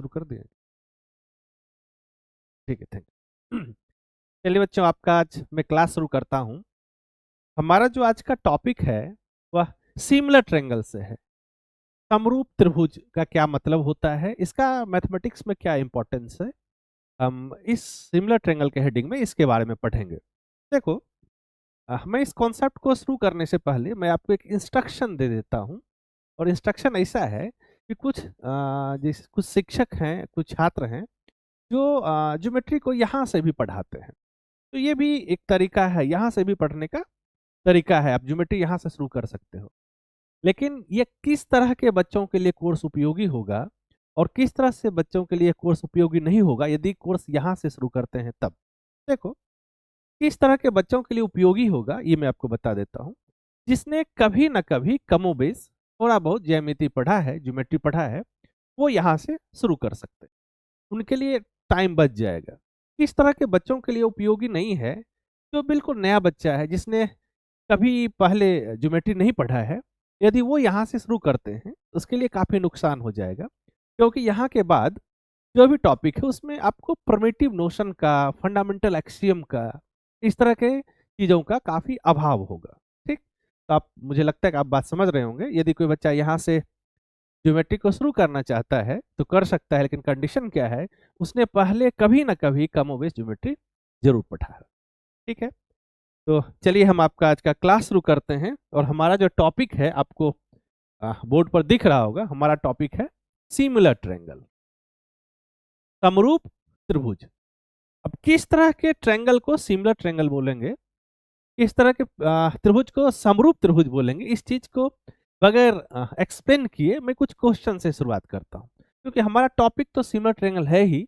शुरू कर दिए? ठीक है, थैंक यू। चलिए बच्चों, आपका आज मैं क्लास शुरू करता हूँ। हमारा जो आज का टॉपिक है वह सिमिलर ट्रायंगल से है। समरूप त्रिभुज का क्या मतलब होता है, इसका मैथमेटिक्स में क्या इंपॉर्टेंस है, हम इस सिमिलर ट्रायंगल के हेडिंग में इसके बारे में पढ़ेंगे। देखो, मैं इस कॉन्सेप्ट को शुरू करने से पहले मैं आपको एक इंस्ट्रक्शन दे देता हूँ। और इंस्ट्रक्शन ऐसा है कि कुछ शिक्षक हैं, कुछ छात्र हैं जो ज्योमेट्री को यहाँ से भी पढ़ाते हैं। तो ये भी एक तरीका है, यहाँ से भी पढ़ने का तरीका है। आप ज्योमेट्री यहाँ से शुरू कर सकते हो। लेकिन ये किस तरह के बच्चों के लिए कोर्स उपयोगी होगा और किस तरह से बच्चों के लिए कोर्स उपयोगी नहीं होगा यदि कोर्स यहाँ से शुरू करते हैं तब। देखो, किस तरह के बच्चों के लिए उपयोगी होगा ये मैं आपको बता देता हूँ। जिसने कभी ना कभी कमोबेश थोड़ा बहुत ज्यामिति पढ़ा है, ज्योमेट्री पढ़ा है, वो यहाँ से शुरू कर सकते हैं। उनके लिए टाइम बच जाएगा। किस तरह के बच्चों के लिए उपयोगी नहीं है? जो बिल्कुल नया बच्चा है, जिसने कभी पहले ज्योमेट्री नहीं पढ़ा है, यदि वो यहाँ से शुरू करते हैं उसके लिए काफ़ी नुकसान हो जाएगा। क्योंकि यहाँ के बाद जो भी टॉपिक है उसमें आपको प्रिमिटिव नोशन का, फंडामेंटल एक्सियम का, इस तरह के चीज़ों का काफ़ी अभाव होगा। ठीक, तो आप, मुझे लगता है कि आप बात समझ रहे होंगे। यदि कोई बच्चा यहाँ से ज्योमेट्री को शुरू करना चाहता है तो कर सकता है, लेकिन कंडीशन क्या है, उसने पहले कभी ना कभी कमोबेश ज्योमेट्री जरूर पढ़ा है। ठीक है, तो चलिए हम आपका आज का क्लास शुरू करते हैं। और हमारा जो टॉपिक है आपको बोर्ड पर दिख रहा होगा। हमारा टॉपिक है सिमिलर ट्रायंगल, समरूप त्रिभुज। अब किस तरह के ट्रायंगल को सिमिलर ट्रायंगल बोलेंगे, किस तरह के त्रिभुज को समरूप त्रिभुज बोलेंगे, इस चीज को बगैर एक्सप्लेन किए मैं कुछ क्वेश्चन से शुरुआत करता हूँ। क्योंकि हमारा टॉपिक तो सिमिलर ट्रायंगल है ही,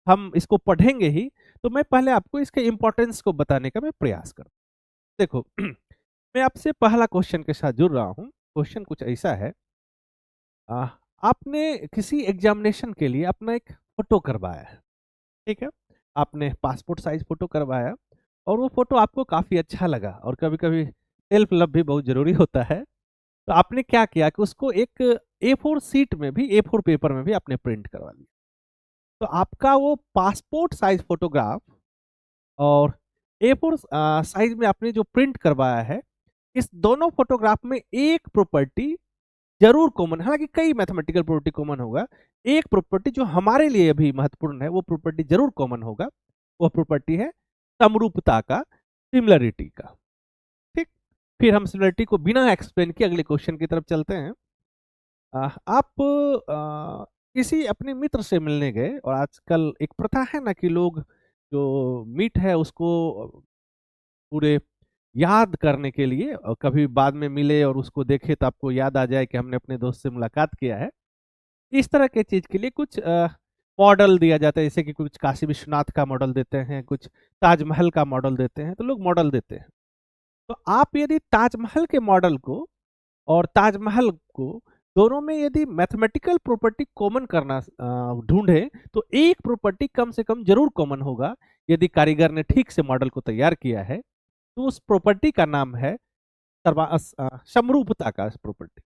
हम इसको पढ़ेंगे ही, तो मैं पहले आपको इसके इंपॉर्टेंस को बताने का मैं प्रयास करता हूँ। देखो, मैं आपसे पहला क्वेश्चन के साथ जुड़ रहा हूँ। क्वेश्चन कुछ ऐसा है, आ, आपने किसी एग्जामिनेशन के लिए अपना एक फोटो करवाया है। ठीक है, आपने पासपोर्ट साइज फोटो करवाया और वो फोटो आपको काफी अच्छा लगा। और कभी कभी सेल्फ लव भी बहुत जरूरी होता है। तो आपने क्या किया कि उसको एक A4 सीट में भी, A4 पेपर में भी आपने प्रिंट करवा लिया। तो आपका वो पासपोर्ट साइज फोटोग्राफ और A4 साइज में आपने जो प्रिंट करवाया है, इस दोनों फोटोग्राफ में एक प्रॉपर्टी जरूर कॉमन, हालांकि कई मैथमेटिकल प्रॉपर्टी कॉमन होगा, एक प्रॉपर्टी जो हमारे लिए अभी महत्वपूर्ण है वो प्रॉपर्टी जरूर कॉमन होगा। वो प्रॉपर्टी है समरूपता का, सिमिलरिटी का। ठीक, फिर हम सिमिलरिटी को बिना एक्सप्लेन किए अगले क्वेश्चन की तरफ चलते हैं। आप किसी अपने मित्र से मिलने गए, और आजकल एक प्रथा है ना कि लोग जो मीट है उसको पूरे याद करने के लिए, और कभी बाद में मिले और उसको देखे तो आपको याद आ जाए कि हमने अपने दोस्त से मुलाकात किया है। इस तरह के चीज के लिए कुछ मॉडल दिया जाता है। जैसे कि कुछ काशी विश्वनाथ का मॉडल देते हैं, कुछ ताजमहल का मॉडल देते हैं, तो लोग मॉडल देते हैं। तो आप यदि ताजमहल के मॉडल को और ताजमहल को दोनों में यदि मैथमेटिकल प्रॉपर्टी कॉमन करना ढूंढे, तो एक प्रॉपर्टी कम से कम जरूर कॉमन होगा। यदि कारीगर ने ठीक से मॉडल को तैयार किया है तो उस प्रॉपर्टी का नाम है समरूपता का प्रॉपर्टी।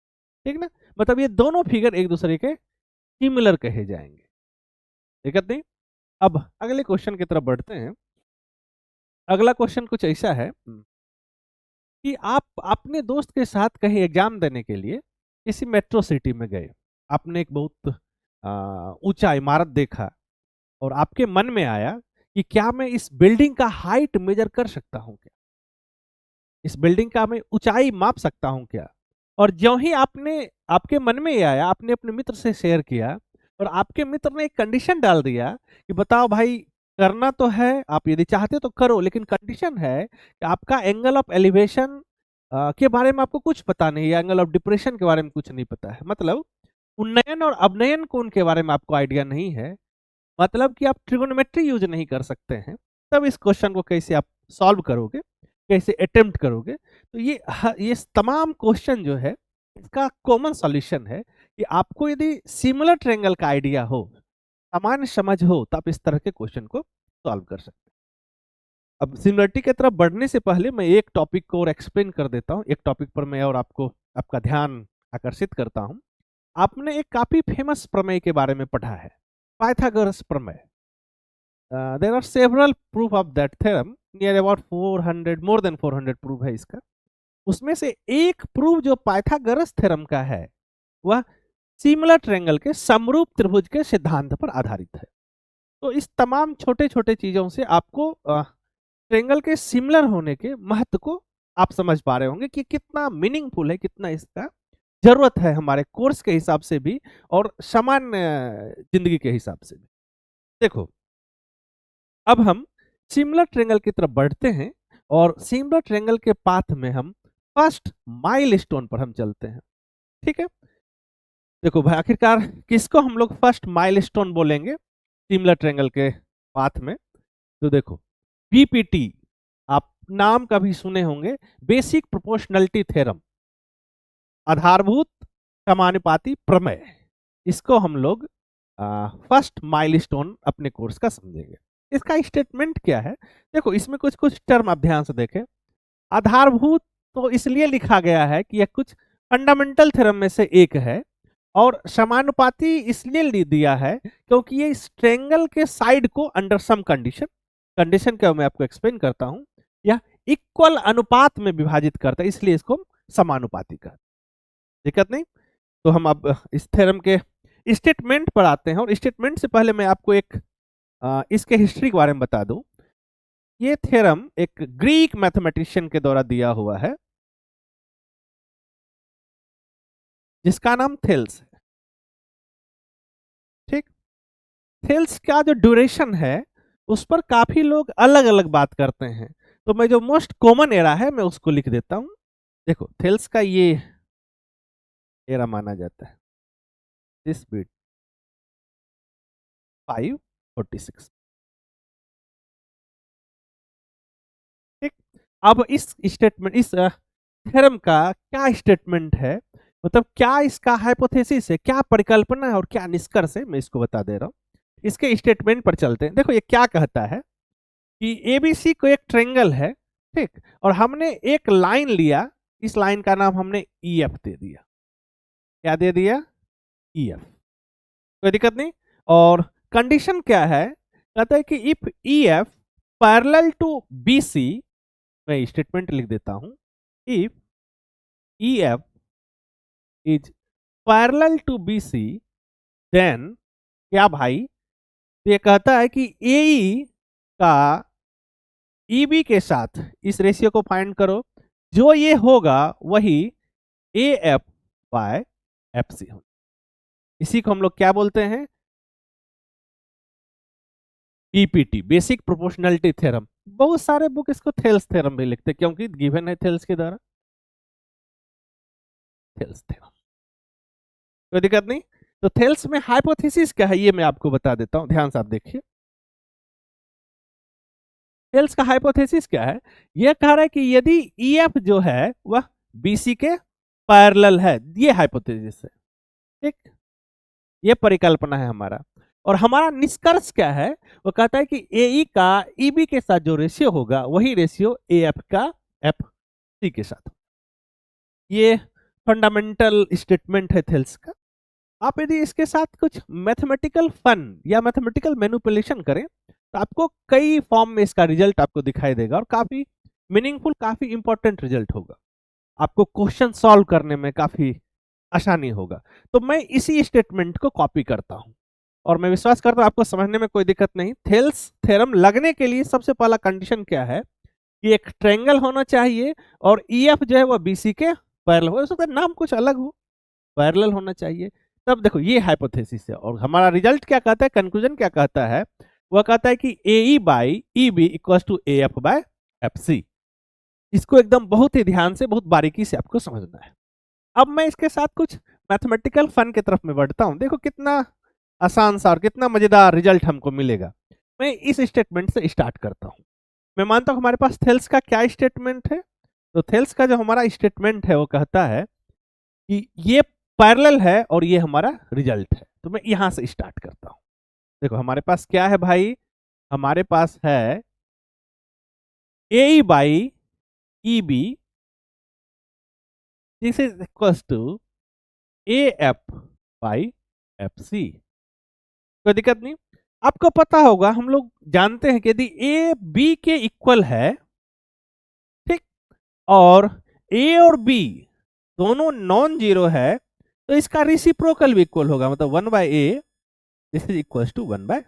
ठीक ना, मतलब ये दोनों फिगर एक दूसरे के सिमिलर कहे जाएंगे। दिक्कत नहीं। अब अगले क्वेश्चन की तरफ बढ़ते हैं। अगला क्वेश्चन कुछ ऐसा है कि आप अपने दोस्त के साथ कहीं एग्जाम देने के लिए किसी मेट्रो सिटी में गए। आपने एक बहुत ऊंचा इमारत देखा और आपके मन में आया कि क्या मैं इस बिल्डिंग का हाइट मेजर कर सकता हूं क्या, इस बिल्डिंग का मैं ऊंचाई माप सकता हूं क्या। और ज्यों ही आपके मन में ये आया, आपने अपने मित्र से शेयर किया और आपके मित्र ने एक कंडीशन डाल दिया कि बताओ भाई, करना तो है, आप यदि चाहते तो करो, लेकिन कंडीशन है कि आपका एंगल ऑफ एलिवेशन के बारे में आपको कुछ पता नहीं है, एंगल ऑफ डिप्रेशन के बारे में कुछ नहीं पता है, मतलब उन्नयन और अवनयन कोण के बारे में आपको आइडिया नहीं है, मतलब कि आप ट्रिगोनोमेट्री यूज नहीं कर सकते हैं। तब इस क्वेश्चन को कैसे आप सॉल्व करोगे, कैसे अटेम्प्ट करोगे। तो ये तमाम क्वेश्चन जो है इसका कॉमन सॉल्यूशन है कि आपको यदि सिमिलर ट्रायंगल का आइडिया हो, सामान्य समझ हो, तो आप इस तरह के क्वेश्चन को सॉल्व कर सकते हैं। अब सिमिलरिटी की तरफ बढ़ने से पहले मैं एक टॉपिक को और एक्सप्लेन कर देता हूँ। एक टॉपिक पर मैं और आपका ध्यान आकर्षित करता हूँ। आपने एक काफी फेमस प्रमेय के बारे में पढ़ा है, पाइथागोरस प्रमेय। There are several proof of that theorem, near about 400, more than 400 proof है इसका। उसमें से एक प्रूफ जो पाइथागोरस थ्योरम का है वह सिमिलर ट्रायंगल के समरूप त्रिभुज के सिद्धांत पर आधारित है। तो इस तमाम छोटे छोटे चीजों से आपको ट्रायंगल के सिमिलर होने के महत्व को आप समझ पा रहे होंगे कि कितना मीनिंगफुल है, कितना इसका जरूरत है हमारे कोर्स के हिसाब से भी और सामान्य जिंदगी के हिसाब से भी। देखो, अब हम सिमिलर ट्रायंगल की तरफ बढ़ते हैं और सिमिलर ट्रायंगल के पाथ में हम फर्स्ट माइलस्टोन पर हम चलते हैं। ठीक है, देखो भाई, आखिरकार किसको हम लोग फर्स्ट माइलस्टोन बोलेंगे सिमिलर ट्रायंगल के पाथ में? तो देखो, बीपीटी आप नाम कभी सुने होंगे, बेसिक प्रोपोर्शनलिटी थ्योरम, आधारभूत समानुपाती प्रमेय। इसको हम लोग फर्स्ट माइलस्टोन अपने कोर्स का समझेंगे। इसका स्टेटमेंट क्या है? देखो, इसमें कुछ कुछ टर्म आप ध्यान से देखें। आधारभूत तो इसलिए लिखा गया है कि यह कुछ फंडामेंटल थ्योरम में से एक है, और समानुपाती इसलिए दिया है क्योंकि ये इस ट्रायंगल के साइड को अंडर सम कंडीशन, कंडीशन क्या मैं आपको एक्सप्लेन करता हूं, या इक्वल अनुपात में विभाजित करता है, इसलिए इसको समानुपाती कहते हैं। दिक्कत नहीं। तो हम अब इस थ्योरम के स्टेटमेंट पर आते हैं, और स्टेटमेंट से पहले मैं आपको एक इसके हिस्ट्री के बारे में बता दूं। ये थ्योरम एक ग्रीक मैथमेटिशियन के द्वारा दिया हुआ है जिसका नाम थेल्स है। ठीक, थेल्स का जो ड्यूरेशन है उस पर काफी लोग अलग अलग बात करते हैं, तो मैं जो मोस्ट कॉमन एरा है मैं उसको लिख देता हूं। देखो, थेल्स का ये एरा माना जाता है दिस बीट 546। ठीक, अब इस स्टेटमेंट, इस थ्योरम का क्या स्टेटमेंट है, मतलब क्या इसका हाइपोथेसिस है, क्या परिकल्पना है और क्या निष्कर्ष है, मैं इसको बता दे रहा हूं। इसके स्टेटमेंट पर चलते हैं। देखो, ये क्या कहता है कि एबीसी को एक ट्रायंगल है, ठीक, और हमने एक लाइन लिया, इस लाइन का नाम हमने ईएफ दे दिया। क्या दे दिया? ईएफ। कोई दिक्कत नहीं। और कंडीशन क्या है? कहता है कि if EF parallel to BC, मैं स्टेटमेंट लिख देता हूं, if EF is parallel to BC then क्या भाई? तो ये कहता है कि एई का ईबी के साथ इस रेशियो को फाइंड करो, जो ये होगा वही A F by F C हो। इसी को हम लोग क्या बोलते हैं? BPT, basic proportionality theorem. बहुत सारे बुक इसको थेल्स थ्योरम भी लिखते हैं क्योंकि गिवन है थेल्स के द्वारा, थेल्स थ्योरम। कोई दिक्कत नहीं। तो थेल्स में हाइपोथेसिस क्या है ये मैं आपको बता देता हूं, ध्यान से आप देखिए। थेल्स का हाइपोथेसिस क्या है? यह कह रहा है कि यदि ईएफ जो है वह बीसी के पैरेलल है, ये हाइपोथेसिस है। ठीक, ये परिकल्पना है हमारा। और हमारा निष्कर्ष क्या है? वो कहता है कि एई का ईबी के साथ जो रेशियो होगा वही रेशियो एएफ का एफ सी के साथ। ये फंडामेंटल स्टेटमेंट है थेल्स का। आप यदि इसके साथ कुछ मैथमेटिकल फन या मैथमेटिकल मैनिपुलेशन करें तो आपको कई फॉर्म में इसका रिजल्ट आपको दिखाई देगा, और काफी मीनिंगफुल, काफी इंपॉर्टेंट रिजल्ट होगा। आपको क्वेश्चन सॉल्व करने में काफी आसानी होगा। तो मैं इसी स्टेटमेंट को कॉपी करता हूं, और मैं विश्वास करता हूं आपको समझने में कोई दिक्कत नहीं। थेल्स थ्योरम लगने के लिए सबसे पहला कंडीशन क्या है कि एक ट्रायंगल होना चाहिए और ईएफ जो है वो बीसी के पैरेलल हो सकता है, नाम कुछ अलग हो, पैरेलल होना चाहिए। तब देखो, ये हाइपोथेसिस है, और हमारा रिजल्ट क्या कहता है, कंक्लूजन क्या कहता है? वह कहता है कि A by E B equal to A F by F C. इसको एकदम बहुत ही ध्यान से, बहुत बारीकी से आपको समझना है। अब मैं इसके साथ कुछ मैथमेटिकल फन की तरफ में बढ़ता हूं। देखो कितना आसान सा और कितना मजेदार रिजल्ट हमको मिलेगा। मैं इस स्टेटमेंट से स्टार्ट करता हूं। मैं मानता हूं हमारे पास थेल्स का क्या स्टेटमेंट है। तो थेल्स का जो हमारा स्टेटमेंट है वो कहता है कि ये पैरेलल है और ये हमारा रिजल्ट है। तो मैं यहां से स्टार्ट करता हूं। देखो, हमारे पास क्या है भाई? हमारे पास है A by E B, this is equal to A F by F C. कोई दिक्कत नहीं। आपको पता होगा, हम लोग जानते हैं कि यदि ए बी के इक्वल है, ठीक, और ए और बी दोनों नॉन जीरो है, तो इसका रिसिप्रोकल भी इक्वल होगा, मतलब 1/a this is equal to 1/b।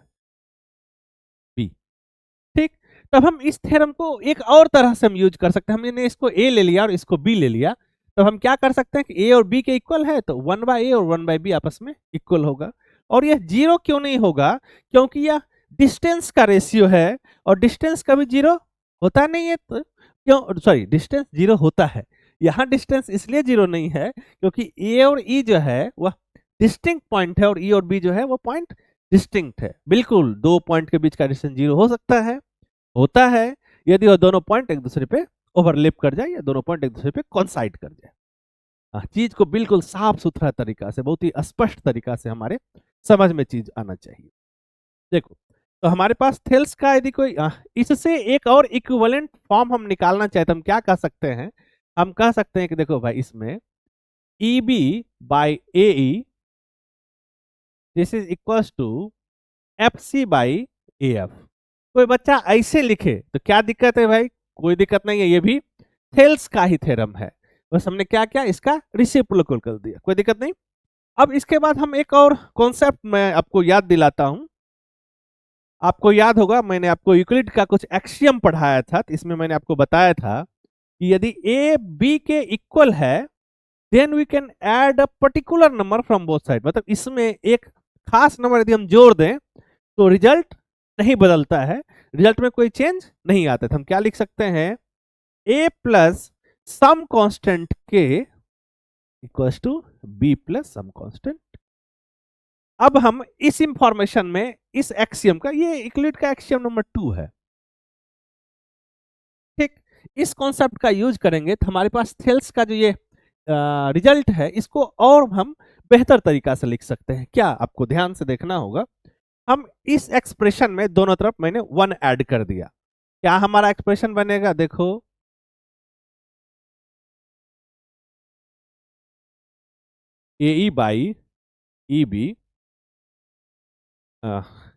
ठीक, तब हम इस थ्योरम को एक और तरह से हम यूज कर सकते हैं। हमने इसको a ले लिया और इसको b ले लिया, तब हम क्या कर सकते हैं कि a और b के इक्वल है तो 1/a और 1/b आपस में इक्वल होगा। और यह जीरो क्यों नहीं होगा? क्योंकि यह डिस्टेंस का रेशियो है, और डिस्टेंस कभी जीरो होता नहीं है, तो क्यों, सॉरी, डिस्टेंस जीरो होता है। यहाँ डिस्टेंस इसलिए जीरो नहीं है क्योंकि ए और ई जो है वह डिस्टिंक्ट पॉइंट है, और ई और बी जो है वो पॉइंट डिस्टिंक्ट है। बिल्कुल दो पॉइंट के बीच का डिस्टेंस जीरो हो सकता है, होता है, यदि वो दोनों पॉइंट एक दूसरे पे ओवरलैप कर जाए या दोनों पॉइंट एक दूसरे पे कॉन्साइड कर जाए। चीज को बिल्कुल साफ सुथरा तरीका से, बहुत ही स्पष्ट तरीका से हमारे समझ में चीज आना चाहिए। देखो, तो हमारे पास थेल्स का यदि कोई इससे एक और इक्विवेलेंट फॉर्म हम निकालना चाहे तो हम क्या कह सकते हैं? हम कह सकते हैं कि देखो भाई, इसमें E B by A E this is equals to F C by A F. कोई बच्चा ऐसे लिखे तो क्या दिक्कत है भाई? कोई दिक्कत नहीं है, ये भी थेल्स का ही थ्योरम है, बस हमने क्या किया, इसका रिसिप्रोकल कर दिया, कोई दिक्कत नहीं। अब इसके बाद हम एक और कॉन्सेप्ट मैं आपको याद दिलाता हूं। आपको याद होगा, मैंने आपको यूक्लिड का कुछ एक्सियम पढ़ाया था, तो इसमें मैंने आपको बताया था कि यदि ए बी के इक्वल है then we can add a particular number from both side. मतलब इसमें एक खास नंबर यदि हम जोड़ दें तो रिजल्ट नहीं बदलता है, रिजल्ट में कोई चेंज नहीं आता। तो हम क्या लिख सकते हैं? ए प्लस सम कांस्टेंट के equals to B plus some constant. अब हम इस इंफॉर्मेशन में इस एक्सियम का, ये यूक्लिड का एक्सियम नंबर 2 है, ठीक, इस कॉन्सेप्ट का यूज करेंगे तो हमारे पास थेल्स का जो ये रिजल्ट है इसको और हम बेहतर तरीका से लिख सकते हैं। क्या आपको ध्यान से देखना होगा, हम इस एक्सप्रेशन में दोनों तरफ मैंने 1 ऐड कर दिया, क्या हमारा एक्सप्रेशन बनेगा? देखो, ए ई बाई ई बी,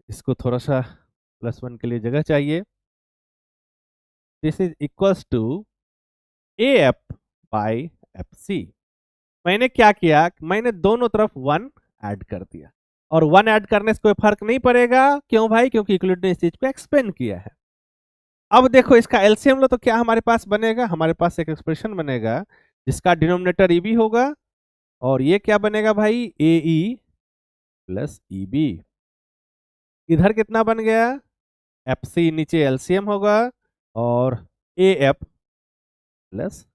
इसको थोड़ा सा +1 के लिए जगह चाहिए, this is equals to A F by F C. मैंने क्या किया, मैंने दोनों तरफ 1 ऐड कर दिया, और 1 ऐड करने से कोई फर्क नहीं पड़ेगा, क्यों भाई? क्योंकि यूक्लिड ने इस चीज को एक्सप्लेन किया है। अब देखो, इसका एलसीएम लो तो क्या हमारे पास बनेगा? हमारे पास एक एक्सप्रेशन बनेगा जिसका डिनोमिनेटर ईबी होगा, और ये क्या बनेगा भाई? A E plus E B. इधर कितना बन गया? एफ सी, नीचे एलसीएम होगा, और ए एफ प्लस,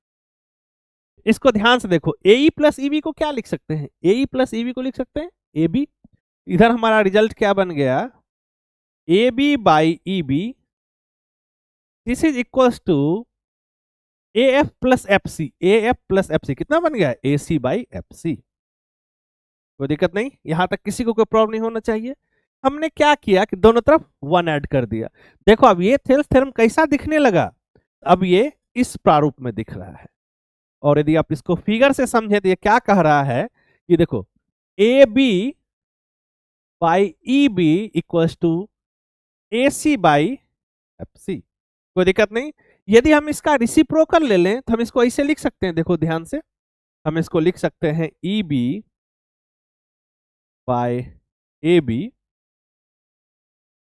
इसको ध्यान से देखो, ए ई प्लस ई बी को क्या लिख सकते हैं? ए ई प्लस ई बी को लिख सकते हैं ए बी। इधर हमारा रिजल्ट क्या बन गया? A B by E B this is equals to A F plus F C. A F plus F C कितना बन गया? A C by F C. कोई दिक्कत नहीं, यहां तक किसी को कोई प्रॉब्लम नहीं होना चाहिए। हमने क्या किया कि दोनों तरफ 1 ऐड कर दिया। देखो, अब ये थेल्स थ्योरम कैसा दिखने लगा? अब ये इस प्रारूप में दिख रहा है, और यदि आप इसको फिगर से समझे तो ये क्या कह रहा है कि देखो, A B by E B equals to A C by F C. कोई दिक्कत नहीं। यदि हम इसका रिसिप्रोकल ले लें तो हम इसको ऐसे लिख सकते हैं, देखो ध्यान से, हम इसको लिख सकते हैं E B by A B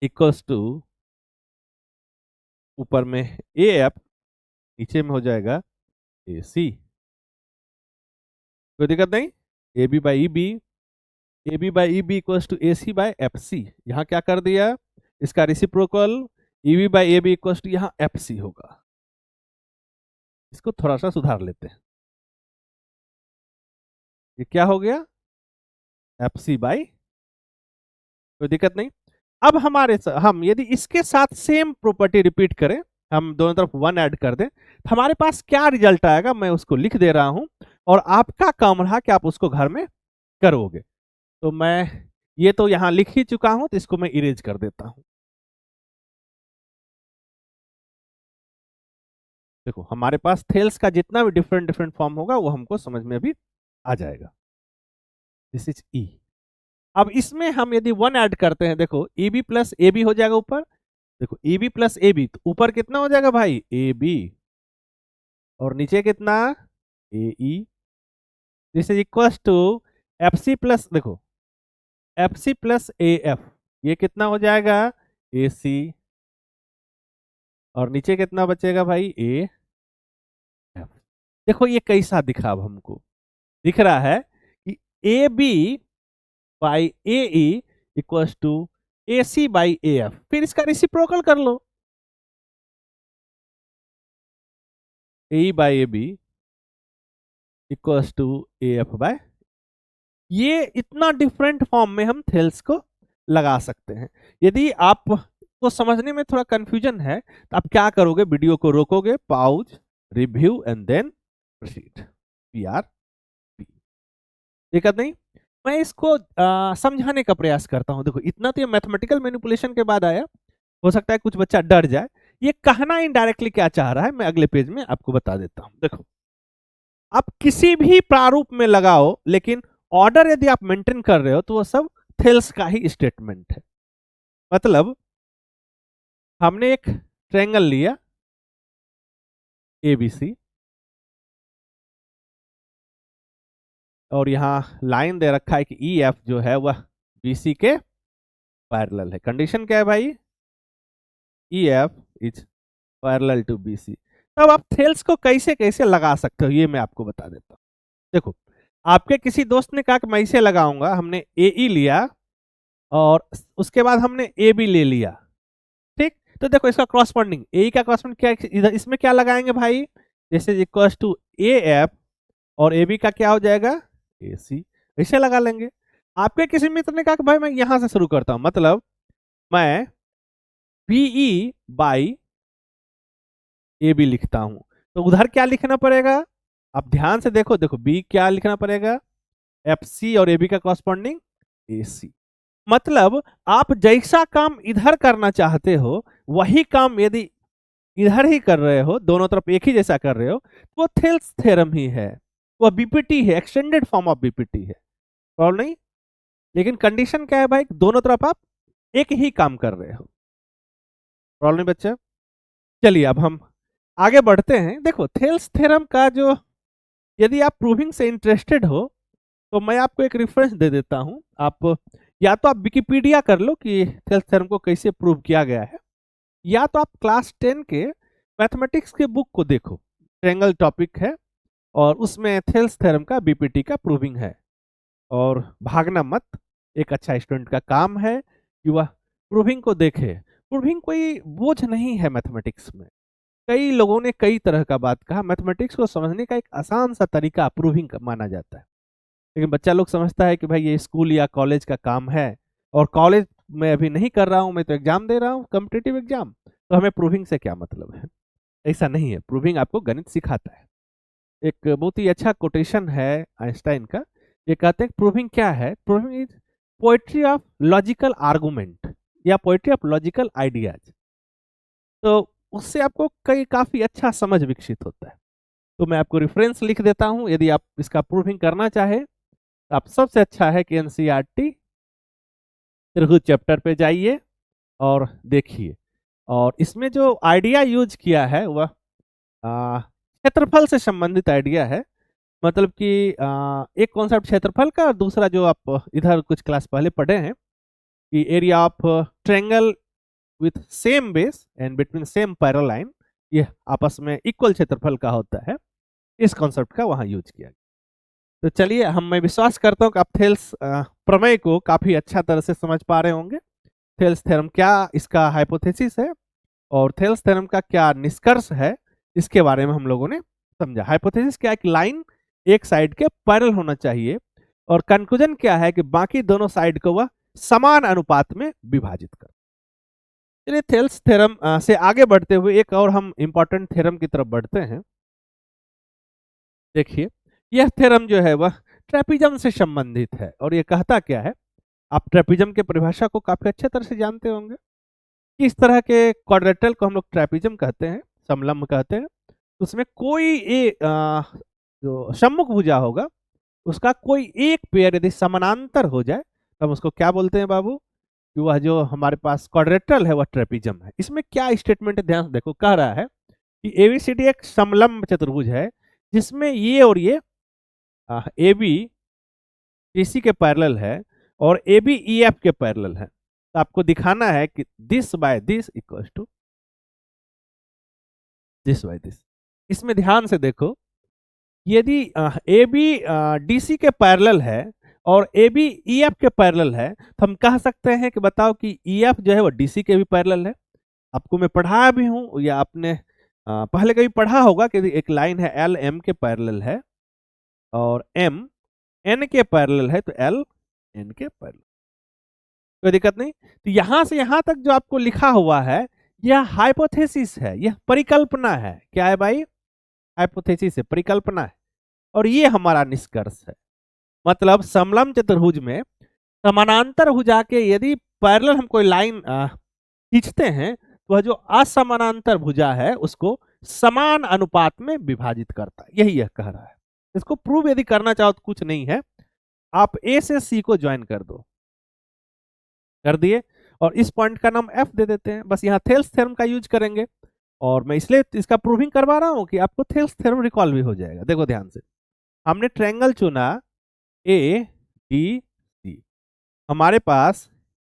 equals to, ऊपर में ए एफ, नीचे में हो जाएगा ए सी। कोई दिक्कत नहीं। A B by E B, A B by E B equals to A C by F C. यहाँ क्या कर दिया, इसका reciprocal E B by A B equals to यहाँ एफ सी होगा। इसको थोड़ा सा सुधार लेते हैं, ये क्या हो गया? एफ सी बाई, कोई दिक्कत नहीं। अब हम यदि इसके साथ सेम प्रॉपर्टी रिपीट करें, हम दोनों तरफ 1 ऐड कर दें, तो हमारे पास क्या रिजल्ट आएगा मैं उसको लिख दे रहा हूं, और आपका काम रहा कि आप उसको घर में करोगे। तो मैं ये तो यहां लिख ही चुका हूं, तो इसको मैं इरेज कर देता हूं। देखो, हमारे पास थेल्स का जितना भी डिफरेंट डिफरेंट फॉर्म होगा वो हमको समझ में अभी आ जाएगा। This is E. अब इसमें हम यदि 1 ऐड करते हैं, देखो A B plus A B हो जाएगा ऊपर, देखो A B plus A B, तो ऊपर कितना हो जाएगा भाई ए बी, और नीचे कितना A E, this is equal to F C plus, देखो F C plus A F, ये कितना हो जाएगा ए सी, और नीचे कितना बचेगा भाई ए एफ। देखो ये कैसा दिखा, अब हमको दिख रहा है कि A B by A E equals to A C by A F, फिर इसका रेसिप्रोकल कर लो, A E by A B equals to A F by, ये इतना डिफरेंट फॉर्म में हम थेल्स को लगा सकते हैं। यदि आप को समझने में थोड़ा कंफ्यूजन है तो आप क्या करोगे, वीडियो को रोकोगे, pause, review and then proceed, P R P, दिक्कत नहीं। मैं इसको समझाने का प्रयास करता हूं। देखो इतना तो ये मैथमेटिकल मैनिपुलेशन के बाद आया, हो सकता है कुछ बच्चा डर जाए। ये कहना इनडायरेक्टली क्या चाह रहा है मैं अगले पेज में आपको बता देता हूं। देखो आप किसी भी प्रारूप में लगाओ, लेकिन ऑर्डर यदि आप मेंटेन कर रहे हो तो वो सब थेल्स का ही स्टेटमेंट है। मतलब हमने एक ट्रायंगल लिया एबीसी, और यहां लाइन दे रखा है कि ई एफ जो है वह बीसी के पैरेलल है। कंडीशन क्या है भाई, E F is parallel to BC. तब आप थेल्स को कैसे कैसे लगा सकते हो ये मैं आपको बता देता हूं। देखो आपके किसी दोस्त ने कहा कि मैं इसे लगाऊंगा, हमने ए ई लिया और उसके बाद हमने ए बी ले लिया, ठीक। तो देखो इसका क्रॉसपोंडिंग ए का क्रॉसपोंडिंग क्या, इधर इसमें क्या लगाएंगे भाई, जैसे इक्वल टू ए एफ, और ए बी का क्या हो जाएगा ए सी, ऐसे लगा लेंगे। आपके किसी मित्र ने कहा कि भाई मैं यहां से शुरू करता हूं, मतलब मैं बीई बाई ए बी लिखता हूं, तो उधर क्या लिखना पड़ेगा, आप ध्यान से देखो, देखो बी क्या लिखना पड़ेगा, एफ सी, और ए बी का कॉरस्पॉन्डिंग ए सी। मतलब आप जैसा काम इधर करना चाहते हो वही काम यदि इधर ही कर रहे हो, दोनों तरफ एक ही जैसा कर रहे हो, तो वो थेल्स थ्योरम ही है, वो बीपीटी है, एक्सटेंडेड फॉर्म ऑफ बीपीटी है, प्रॉब्लम नहीं। लेकिन कंडीशन क्या है भाई, दोनों तरफ आप एक ही काम कर रहे हो, प्रॉब्लम नहीं बच्चा। चलिए अब हम आगे बढ़ते हैं। देखो थेल्स थ्योरम का जो, यदि आप प्रूविंग से इंटरेस्टेड हो तो मैं आपको एक रेफरेंस दे देता हूं। आप या तो आप विकिपीडिया कर लो कि थेल्स थ्योरम को कैसे प्रूव किया गया है, या तो आप क्लास 10 के मैथमेटिक्स के बुक को देखो, ट्रायंगल टॉपिक है और उसमें थेल्स थ्योरम का बीपीटी का प्रूविंग है। और भागना मत, एक अच्छा स्टूडेंट का काम है कि वह प्रूविंग को देखे। प्रूविंग कोई बोझ नहीं है मैथमेटिक्स में। कई लोगों ने कई तरह का बात कहा, मैथमेटिक्स को समझने का एक आसान सा तरीका प्रूविंग माना जाता है, लेकिन बच्चा लोग समझता है कि भाई ये स्कूल या कॉलेज का काम है, और कॉलेज में अभी नहीं कर रहा हूं, मैं तो एग्जाम दे रहा हूं, कॉम्पिटिटिव एग्जाम, तो हमें प्रूविंग से क्या मतलब है। ऐसा नहीं है, प्रूविंग आपको गणित सिखाता है। एक बहुत ही अच्छा कोटेशन है आइंस्टाइन का, ये कहते हैं प्रूविंग क्या है, proving is poetry of logical argument या पोएट्री ऑफ लॉजिकल आइडियाज। तो उससे आपको कई काफी अच्छा समझ विकसित होता है। तो मैं आपको रेफरेंस लिख देता हूं, यदि आप इसका प्रूविंग करना चाहे तो आप सबसे अच्छा है कि एनसीईआरटी त्रिभुज चैप्टर पे जाइए और देखिए। और इसमें जो आइडिया यूज किया है वह क्षेत्रफल से संबंधित आइडिया है। मतलब कि एक कॉन्सेप्ट क्षेत्रफल का, और दूसरा जो आप इधर कुछ क्लास पहले पढ़े हैं कि area of triangle with same base and between same parallel line, ये आपस में इक्वल क्षेत्रफल का होता है, इस कॉन्सेप्ट का वहां यूज किया गया। तो चलिए मैं विश्वास करता हूं कि आप थेल्स प्रमेय को काफी अच्छा तरह से समझ पा रहे होंगे। थेल्स थ्योरम क्या, इसका हाइपोथेसिस है, और थेल्स थ्योरम का क्या निष्कर्ष है, इसके बारे में हम लोगों ने समझा। हाइपोथेसिस क्या है कि लाइन एक साइड के पैरेलल होना चाहिए, और कंक्लूजन क्या है कि बाकी दोनों साइड को वह समान अनुपात में विभाजित कर। चलिए थेल्स थ्योरम से आगे बढ़ते हुए एक और हम इंपॉर्टेंट थ्योरम की तरफ बढ़ते हैं। देखिए यह थ्योरम जो है वह ट्रेपिज्म से संबंधित है, और यह कहता क्या है, आप ट्रेपिज्म के परिभाषा को काफी अच्छे तरह से जानते होंगे। किस तरह के क्वाड्रेटल को हम लोग ट्रेपिज्म कहते हैं, समलंब कहते हैं। उसमें कोई जो सम्मुख भुजा होगा उसका कोई एक पेयर यदि समानांतर हो जाए हम उसको क्या बोलते हैं बाबू, कि वह जो हमारे पास क्वाड्रेटरल है वह ट्रेपिजम है। इसमें क्या स्टेटमेंट है, ध्यान से देखो, कह रहा है कि एबीसीडी एक समलंब चतुर्भुज है जिसमें ये और ये ए बी डीसी के पैरेलल है और ए बी ई एफ के पैरेलल है। तो आपको दिखाना है कि this by this equal to this by this. इसमें ध्यान से देखो, यदि ए बी डीसी के पैरेलल है और ए बी ई एफ के पैरेलल है, तो हम कह सकते हैं कि बताओ कि ई एफ जो है वो डीसी के भी पैरेलल है। आपको मैं पढ़ाया भी हूं या आपने पहले कभी पढ़ा होगा कि एक लाइन है एल एम के पैरेलल है और एम एन के पैरेलल है, तो एल एन के पैरेलल, कोई दिक्कत नहीं। तो यहां से यहां तक जो आपको लिखा हुआ है यह हाइपोथेसिस है, यह परिकल्पना है। क्या है भाई? हाइपोथेसिस है, परिकल्पना है। और ये हमारा निष्कर्ष है। मतलब समलंब चतुर्भुज में समानांतर भुजा के यदि पैरेलल हम कोई लाइन खींचते हैं तो वह जो असमानांतर भुजा है उसको समान अनुपात में विभाजित करता है। यही यह कह रहा है। इसको प्रूव यदि करना चाहो तो कुछ नहीं है, आप ए से सी को ज्वाइन कर दो, कर दिए, और इस पॉइंट का नाम एफ दे देते हैं। बस यहाँ थेल्स थ्योरम का यूज करेंगे और मैं इसलिए इसका प्रूविंग करवा रहा हूं कि आपको थेल्स थ्योरम रिकॉल भी हो जाएगा। देखो ध्यान से, हमने ट्रायंगल चुना ए डी सी, हमारे पास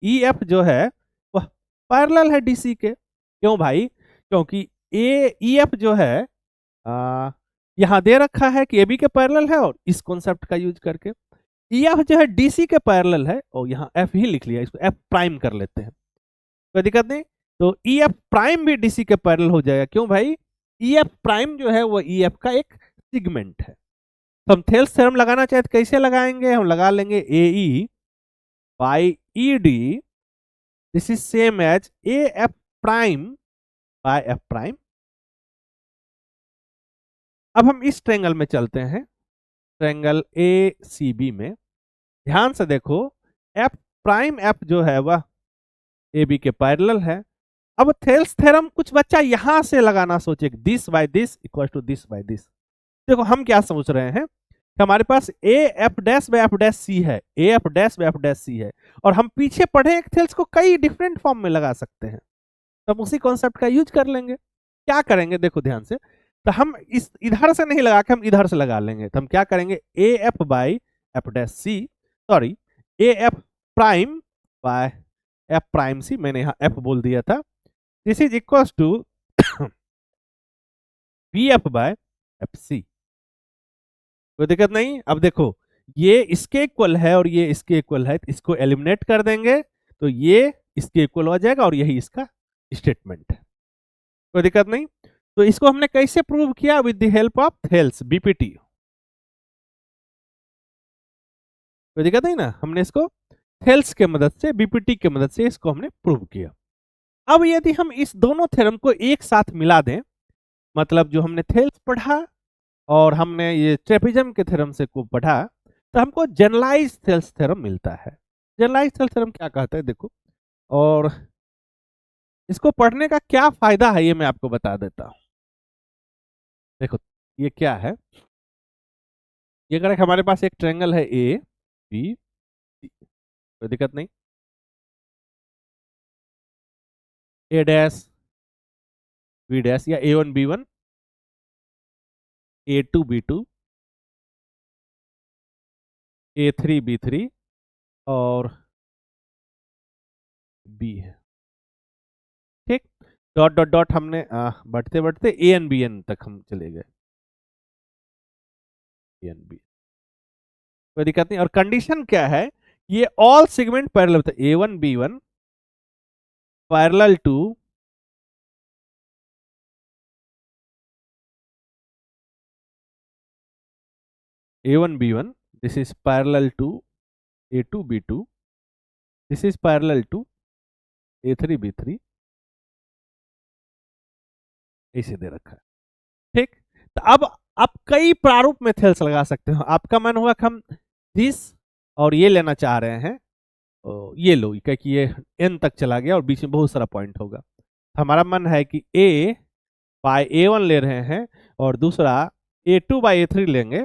ई एफ जो है वह पैरेलल है डीसी के। क्यों भाई? क्योंकि ए ई एफ जो है यहां दे रखा है कि ए बी के पैरेलल है और इस कॉन्सेप्ट का यूज करके ई एफ जो है डीसी के पैरेलल है और यहाँ एफ ही लिख लिया, इसको एफ प्राइम कर लेते हैं, कोई दिक्कत नहीं। तो ई एफ प्राइम भी डीसी के पैरेलल हो जाएगा। क्यों भाई? ई एफ प्राइम जो है वो ई एफ का एक सिगमेंट है। तो हम थेल्स थ्योरम लगाना चाहे तो कैसे लगाएंगे? हम लगा लेंगे A E by E D, this is same as A F prime by F prime. अब हम इस ट्रायंगल में चलते हैं, ट्रायंगल ए सी बी में। ध्यान से देखो, एफ प्राइम एफ जो है वह ए बी के पैरेलल है। अब थेल्स थ्योरम कुछ बच्चा यहां से लगाना सोचे, this by this equal to this by this. देखो हम क्या सोच रहे हैं कि हमारे पास A F dash by F dash C है, A F dash by F dash C है, और हम पीछे पढ़े एक थेल्स को कई डिफरेंट फॉर्म में लगा सकते हैं। तो हम उसी कॉन्सेप्ट का यूज कर लेंगे। क्या करेंगे देखो ध्यान से, तो हम इस इधर से नहीं लगा के हम इधर से लगा लेंगे। तो हम क्या करेंगे, A F by F dash C, sorry A F prime by F prime C, मैंने यहाँ एफ बोल दिया था, this is equal to B F by F C. कोई दिक्कत नहीं। अब देखो ये इसके इक्वल है और ये इसके इक्वल है, तो इसको एलिमिनेट कर देंगे तो ये इसके इक्वल हो जाएगा और यही इसका स्टेटमेंट है। कोई दिक्कत नहीं। तो इसको हमने कैसे प्रूव किया? With the help of Thales BPT. कोई दिक्कत नहीं ना, हमने इसको थेल्स के मदद से, बीपीटी के मदद से इसको हमने प्रूव किया। अब यदि हम इस दोनों थ्योरम को एक साथ मिला दें, मतलब जो हमने थेल्स पढ़ा और हमने ये ट्रेपेजम के थ्योरम से को पढ़ा, तो हमको जनरलाइज थेल्स थ्योरम मिलता है। जनरलाइज थेल्स थ्योरम क्या कहता है देखो, और इसको पढ़ने का क्या फायदा है ये मैं आपको बता देता हूं। देखो ये क्या है, ये अगर हमारे पास एक ट्रायंगल है ए बी सी, कोई दिक्कत नहीं, ए डैश बी डैश या A one B one, A two B two, A three B three और बी है। ठीक, डॉट डॉट डॉट हमने बढ़ते बढ़ते ए एन बी एन तक हम चले गए, ए एन बी, कोई दिक्कत नहीं। और कंडीशन क्या है, ये ऑल सेगमेंट पैरेलल होता है, A one B one parallel to A1 B1, this is parallel to A2 B2, this is parallel to A3 B3, ऐसे दे रखा है। ठीक, तो अब आप कई प्रारूप में थेल्स लगा सकते हो। आपका मन हुआ कि हम दिस और ये लेना चाह रहे हैं, तो ये लो, क्योंकि ये n तक चला गया और बीच में बहुत सारा पॉइंट होगा। हमारा मन है कि a बाय A1 ले रहे हैं और दूसरा A2 बाय A3 लेंगे।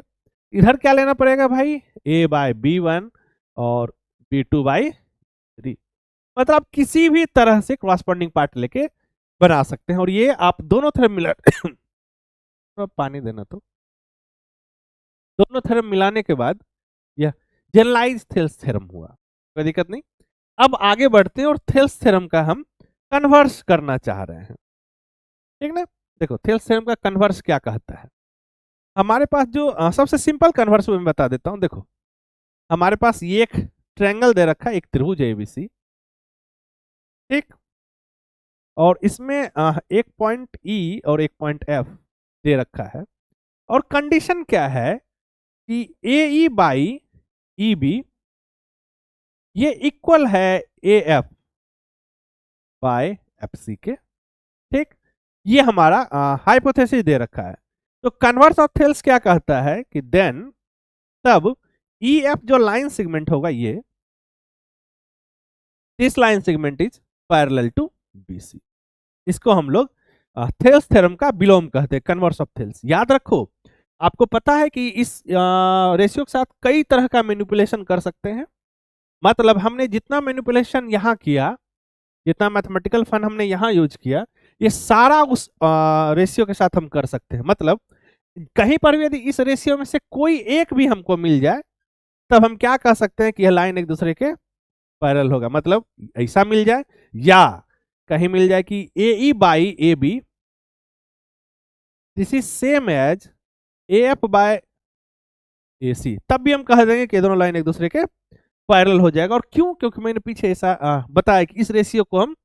इधर क्या लेना पड़ेगा भाई, a बाय B1 और B2/3। मतलब आप किसी भी तरह से क्रॉसपॉन्डिंग पार्ट लेके बना सकते हैं, और ये आप दोनों थ्योरम मिला पानी देना, तो दोनों थ्योरम मिलाने के बाद यह जनरलाइज थेल्स थ्योरम हुआ। कोई दिक्कत नहीं। अब आगे बढ़ते हैं और थेल्स थ्योरम का हम कन्वर्स करना चाह रहे हैं, ठीक ना। देखो थेल्स थ्योरम का कन्वर्स क्या कहता है। हमारे पास जो सबसे सिंपल कन्वर्स मैं बता देता हूं। देखो हमारे पास ये एक ट्रायंगल दे रखा है, एक त्रिभुज एबीसी, ठीक, और इसमें एक पॉइंट ई और एक पॉइंट एफ दे रखा है, और कंडीशन क्या है कि A E by E B ये इक्वल है A F by F C के, ठीक। ये हमारा हाइपोथेसिस दे रखा है। तो कन्वर्स ऑफ थेल्स क्या कहता है कि देन तब ई एफ जो लाइन सेगमेंट होगा, ये this line segment is parallel to BC. इसको हम लोग थेल्स थ्योरम का विलोम कहते हैं, कन्वर्स ऑफ थेल्स। याद रखो, आपको पता है कि इस रेशियो के साथ कई तरह का मैनिपुलेशन कर सकते हैं। मतलब हमने जितना मैनिपुलेशन यहाँ किया, जितना मैथमेटिकल फन हमने यहाँ यूज किया, ये सारा उस रेशियो के साथ हम कर सकते हैं। मतलब कहीं पर भी यदि इस रेशियो में से कोई एक भी हमको मिल जाए, तब हम क्या कह सकते हैं कि यह लाइन एक दूसरे के पैरेलल होगा। मतलब ऐसा मिल जाए, या कहीं मिल जाए कि A E by A B this is same as A F by A C, तब भी हम कह देंगे कि दोनों लाइन एक दूसरे के पैरेलल हो जाएगा। और क्यों? क्योंकि मैंने पीछे ऐसा बताया कि इस रेशियो को हम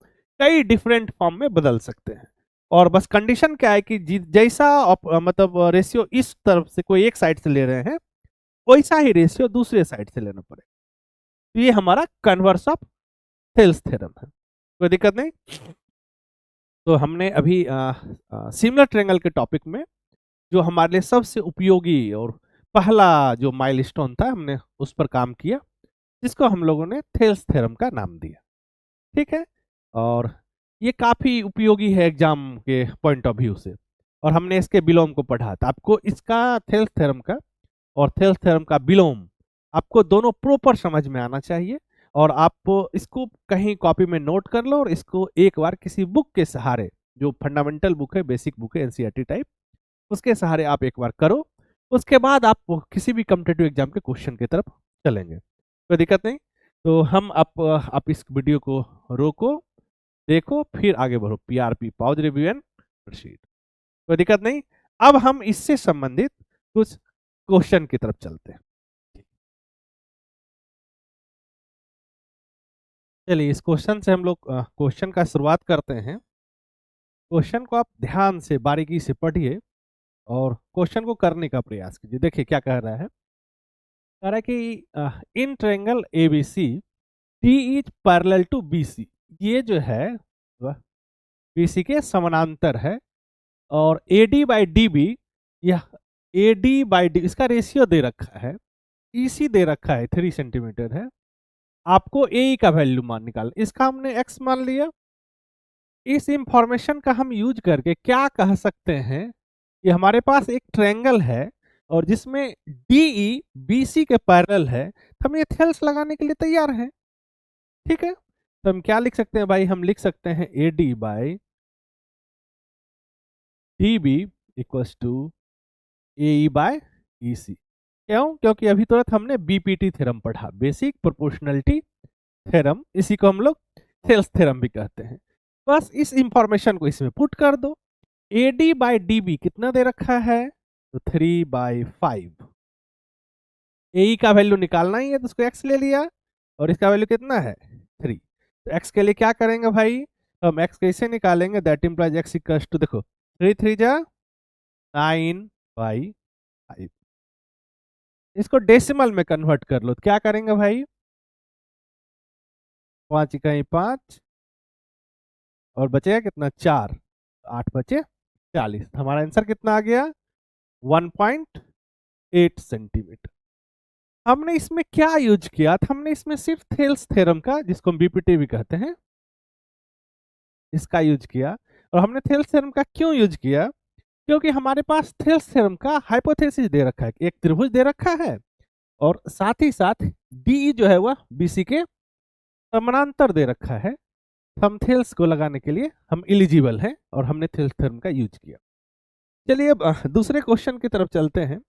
कई डिफरेंट फॉर्म में बदल सकते हैं। और बस कंडीशन क्या है कि जैसा मतलब रेशियो इस तरफ से कोई एक साइड से ले रहे हैं, वैसा ही रेशियो दूसरे साइड से लेना पड़ेगा। तो ये हमारा कन्वर्स ऑफ थेल्स थ्योरम है। कोई दिक्कत नहीं। तो हमने अभी सिमिलर ट्रायंगल के टॉपिक में जो हमारे लिए सबसे उपयोगी और पहला जो माइलस्टोन था, हमने उस पर काम किया, जिसको हम लोगों ने थेल्स थ्योरम का नाम दिया, ठीक है। और ये काफी उपयोगी है एग्जाम के पॉइंट ऑफ व्यू से, और हमने इसके विलोम को पढ़ा था। आपको इसका थेल्स थ्योरम का और थेल्स थ्योरम का विलोम आपको दोनों प्रॉपर समझ में आना चाहिए। और आप इसको कहीं कॉपी में नोट कर लो, और इसको एक बार किसी बुक के सहारे, जो फंडामेंटल बुक है, बेसिक बुक है एनसीईआरटी टाइप, उसके सहारे आप एक बार करो। उसके बाद आप किसी भी कॉम्पिटिटिव एग्जाम के क्वेश्चन की तरफ चलेंगे, कोई दिक्कत नहीं। तो हम आप इस वीडियो को रोको, देखो, फिर आगे बढ़ो। PRP, pause, review and proceed. कोई दिक्कत नहीं। अब हम इससे संबंधित कुछ क्वेश्चन की तरफ चलते हैं। चलिए इस क्वेश्चन से हम लोग क्वेश्चन का शुरुआत करते हैं। क्वेश्चन को आप ध्यान से बारीकी से पढ़िए और क्वेश्चन को करने का प्रयास कीजिए। देखिए क्या कह रहा है। कह रहा है कि in triangle ABC D is parallel to BC. ये जो है वह बीसी के समानांतर है, और AD बाई DB, यह AD बाई डी इसका रेशियो दे रखा है, EC दे रखा है 3 सेंटीमीटर है। आपको AE का वैल्यू मान निकाल, इसका हमने X मान लिया। इस इंफॉर्मेशन का हम यूज करके क्या कह सकते हैं कि हमारे पास एक ट्रायंगल है, और जिसमें DE BC के पैरेलल है, तो हम ये थेल्स लगाने के लिए तैयार हैं, ठीक है। तो हम क्या लिख सकते हैं भाई? हम लिख सकते हैं AD by DB equals to AE by EC। क्यों? क्योंकि अभी तुरंत हमने BPT थ्योरम पढ़ा, बेसिक प्रोपोर्शनलिटी थ्योरम। इसी को हम लोग थेल्स थ्योरम भी कहते हैं। बस इस इंफॉर्मेशन को इसमें पुट कर दो। AD बाई DB कितना दे रखा है? तो 3/5। AE का वैल्यू निकालना ही है, तो उसको X ले लिया, और इसका वैल्यू कितना है? 3। तो X के लिए क्या करेंगे भाई? हम X कैसे निकालेंगे? That implies X equals to, देखो 3 3 जा 9/5। इसको डेसिमल में कन्वर्ट कर लो, तो क्या करेंगे भाई? 5 इकाई 5, और बचेगा कितना? 4। 8 बचे 40। हमारा आंसर कितना आ गया? 1.8 सेंटीमीटर। हमने इसमें क्या यूज किया था? हमने इसमें सिर्फ थेल्स थ्योरम का, जिसको हम बीपीटी भी कहते हैं, इसका यूज किया। और हमने थेल्स थ्योरम का क्यों यूज किया? क्योंकि हमारे पास थेल्स थ्योरम का हाइपोथेसिस दे रखा है, एक त्रिभुज दे रखा है, और साथ ही साथ डी जो है वह बीसी के समानांतर दे रखा है। हम थेल्स को लगाने के लिए हम एलिजिबल हैं और हमने थेल्स थ्योरम का यूज किया। चलिए अब दूसरे क्वेश्चन की तरफ चलते हैं।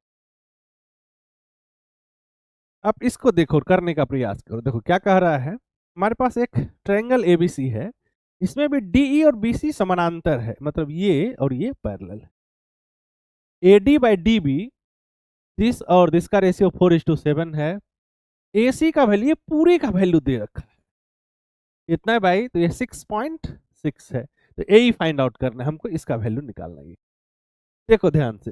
आप इसको देखो, करने का प्रयास करो। देखो क्या कह रहा है, हमारे पास एक ट्रायंगल एबीसी है, इसमें भी डीई और बीसी समानांतर है, मतलब ये और ये पैरेलल है। AD by D B, this और दिस का रेशियो 4:7 है। एसी का वैल्यू, पूरे का वैल्यू दे रखा है, इतना है भाई, तो ये 6.6 है। तो यही फाइंड आउट करना है हमको, इसका वैल्यू निकालना है। देखो ध्यान से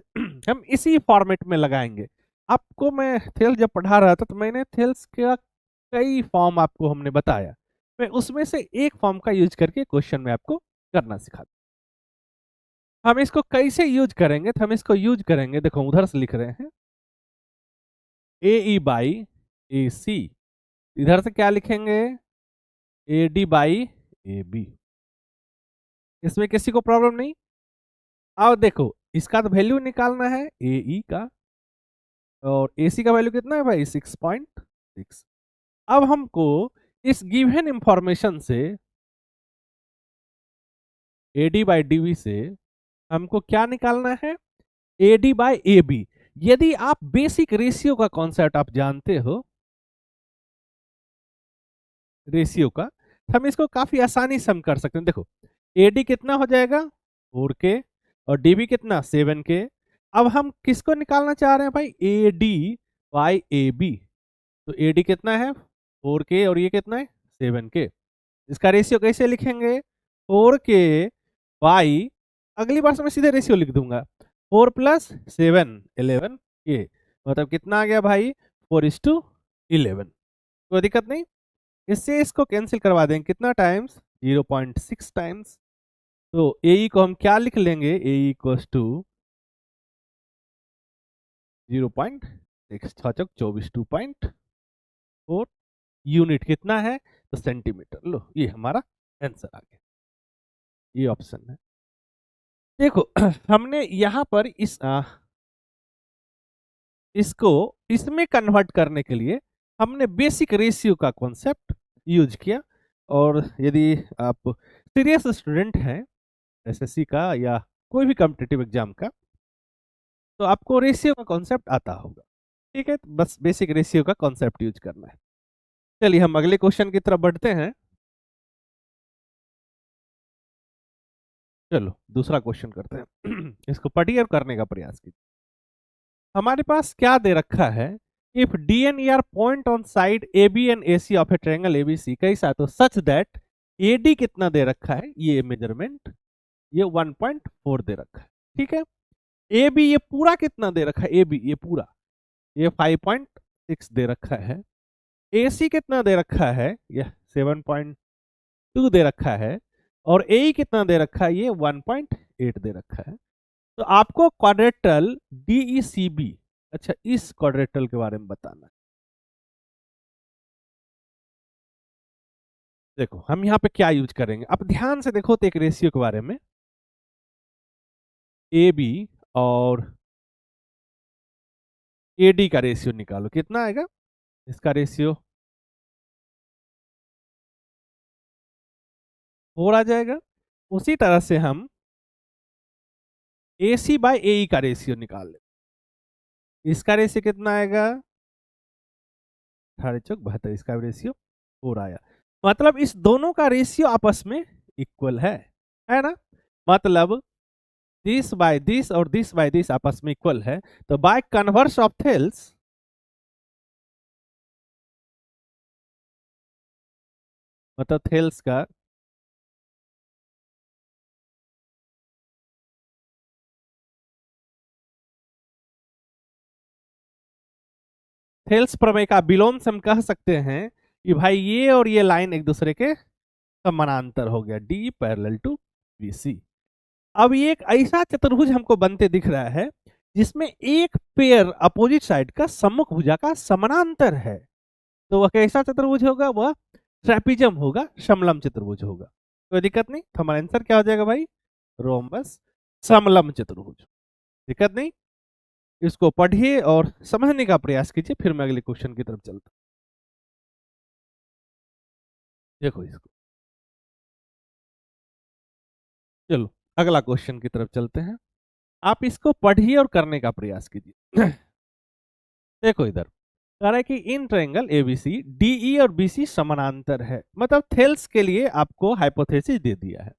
हम इसी फॉर्मेट में लगाएंगे। आपको मैं थेल्स जब पढ़ा रहा था तो मैंने थेल्स का कई फॉर्म आपको हमने बताया, मैं उसमें से एक फॉर्म का यूज करके क्वेश्चन में आपको करना सिखा। हम इसको कैसे यूज करेंगे, तो हम इसको यूज करेंगे, देखो उधर से लिख रहे हैं ए ई बाई ए सी, इधर से क्या लिखेंगे A D by A B. इसमें किसी को प्रॉब्लम नहीं। अब देखो इसका तो वैल्यू निकालना है ए ई का, और ए सी का वैल्यू कितना है भाई 6.6। अब हमको इस गिवन इंफॉर्मेशन से A D by D B से हमको क्या निकालना है, A D by A B. यदि आप बेसिक रेशियो का कॉन्सेप्ट आप जानते हो, रेशियो का, तो हम इसको काफी आसानी से हम कर सकते हैं। देखो ए डी कितना हो जाएगा 4K और डी बी कितना 7K। अब हम किसको निकालना चाह रहे हैं भाई, A D by A B. तो ए डी कितना है 4K और ये कितना है 7K। इसका रेशियो कैसे लिखेंगे, 4K बाई, अगली बार से मैं सीधे रेशियो लिख दूंगा, 4+7 11K, मतलब कितना आ गया भाई 4:11। कोई दिक्कत नहीं, इससे इसको कैंसिल करवा देंगे, कितना टाइम्स 0.6 टाइम्स। तो ए को हम क्या लिख लेंगे, ए इक्वल्स टू 0.6, 6×4 2.4, यूनिट कितना है तो सेंटीमीटर। लो ये हमारा आंसर आ गया, ये ऑप्शन है। देखो हमने यहां पर इसको इसमें कन्वर्ट करने के लिए हमने बेसिक रेशियो का कॉन्सेप्ट यूज किया। और यदि आप सीरियस स्टूडेंट हैं एसएससी का या कोई भी कॉम्पिटिटिव एग्जाम का, तो आपको रेशियो का कॉन्सेप्ट आता होगा। ठीक है, तो बस बेसिक रेशियो का कॉन्सेप्ट यूज करना है। चलिए हम अगले क्वेश्चन की तरफ बढ़ते हैं। चलो दूसरा क्वेश्चन करते हैं इसको पढ़िए और करने का प्रयास कीजिए। हमारे पास क्या दे रखा है, if D N E are point on side A B and A C of a triangle A B C, कैसा, तो सच दैट ए डी कितना दे रखा है, ये मेजरमेंट ये 1.4 दे रखा है। ठीक है, ए बी ये पूरा कितना दे रखा है, ए बी ये पूरा ये 5.6 दे रखा है। ए सी कितना दे रखा है, ये 7.2 दे रखा है। और ए कितना दे रखा है, ये 1.8 दे रखा है। तो आपको क्वाड्रेटल DECB, अच्छा इस क्वाड्रेटल के बारे में बताना है। देखो हम यहाँ पे क्या यूज करेंगे, अब ध्यान से देखो तो एक रेशियो के बारे में, ए बी और ए डी का रेशियो निकालो, कितना आएगा इसका रेशियो 4 आ जाएगा। उसी तरह से हम ए सी बाई ए का रेशियो निकाल ले, इसका रेशियो कितना आएगा 18×72, इसका रेशियो 4 आया। मतलब इस दोनों का रेशियो आपस में इक्वल है ना, मतलब दिस बाय दिस और दिस बाय दिस आपस में इक्वल है। तो बाय कन्वर्स ऑफ थेल्स, मतलब थेल्स का थेल्स प्रमेय का विलोम से हम कह सकते हैं कि भाई ये और ये लाइन एक दूसरे के समानांतर हो गया, D parallel to B C. अब ये एक ऐसा चतुर्भुज हमको बनते दिख रहा है जिसमें एक पेयर अपोजिट साइड का सम्मुख भुजा का समानांतर है। तो वह कैसा चतुर्भुज होगा, वह ट्रेपिजम होगा, समलम चतुर्भुज होगा। कोई दिक्कत नहीं, तो हमारा आंसर क्या हो जाएगा भाई, रोम्बस समलम चतुर्भुज। दिक्कत नहीं, इसको पढ़िए और समझने का प्रयास कीजिए, फिर मैं अगले क्वेश्चन की तरफ चलता हूं। देखो इसको, चलो अगला क्वेश्चन की तरफ चलते हैं। आप इसको पढ़िए और करने का प्रयास कीजिए। देखो इधर कह रहा है कि इन ट्रायंगल एबीसी डीई और बीसी समानांतर है, मतलब थेल्स के लिए आपको हाइपोथेसिस दे दिया है।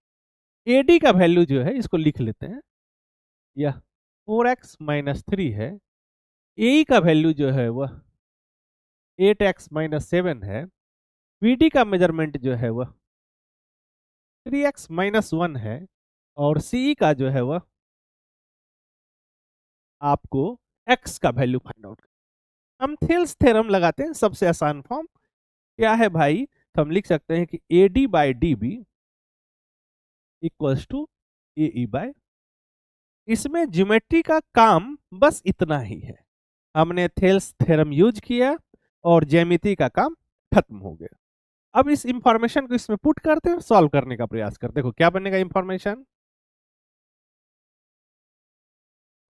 एडी का वैल्यू जो है इसको लिख लेते हैं, यह 4x-3 है। ए का वैल्यू जो है वह 8x-7 है। बीडी का मेजरमेंट जो है वह 3x-1 है। और सीई का जो है वह आपको x का वैल्यू फाइंड आउट। हम थेल्स थ्योरम लगाते हैं, सबसे आसान फॉर्म क्या है भाई, तो हम लिख सकते हैं कि AD by DB equals to AE by. इसमें ज्योमेट्री का काम बस इतना ही है, हमने थेल्स थ्योरम यूज किया और ज्यामिति का काम खत्म हो गया। अब इस इंफॉर्मेशन को इसमें पुट करते हैं, सॉल्व करने का प्रयास करते हैं। देखो क्या बनेगा information,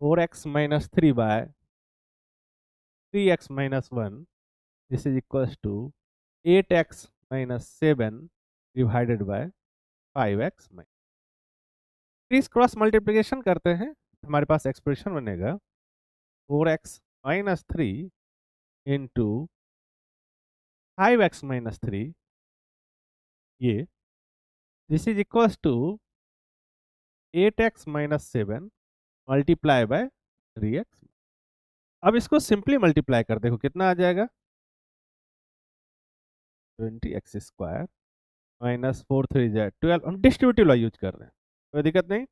4x-3 by 3x-1 this is equals to 8x-7 divided by 5x। इस क्रॉस मल्टीप्लिकेशन करते हैं, हमारे पास एक्सप्रेशन बनेगा 4x-3 इंटू 5x-3, ये this is equals to 8x-7 multiply by 3x। अब इसको सिंपली मल्टीप्लाई कर देखो कितना आ जाएगा, 20x² माइनस 4×3 = 12। हम डिस्ट्रीब्यूटिव लॉ यूज कर रहे हैं, कोई दिक्कत नहीं।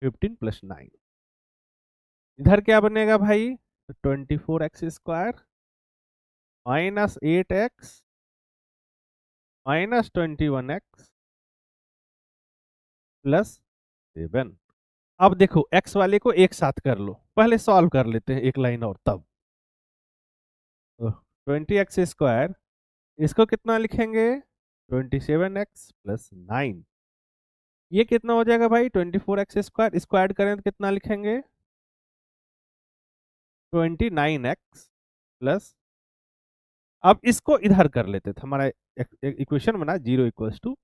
15 + 9 इधर क्या बनेगा भाई, 24x² minus 8x minus 21x plus 7। अब देखो x वाले को एक साथ कर लो, पहले सॉल्व कर लेते हैं एक लाइन और तब। तो 20x², इसको कितना लिखेंगे 27x + 9। ये कितना हो जाएगा भाई 24x², इसको ऐड करें तो कितना लिखेंगे 29x प्लस। अब इसको इधर कर लेते थे, हमारा इक्वेशन बना 0 इक्वल्स टू,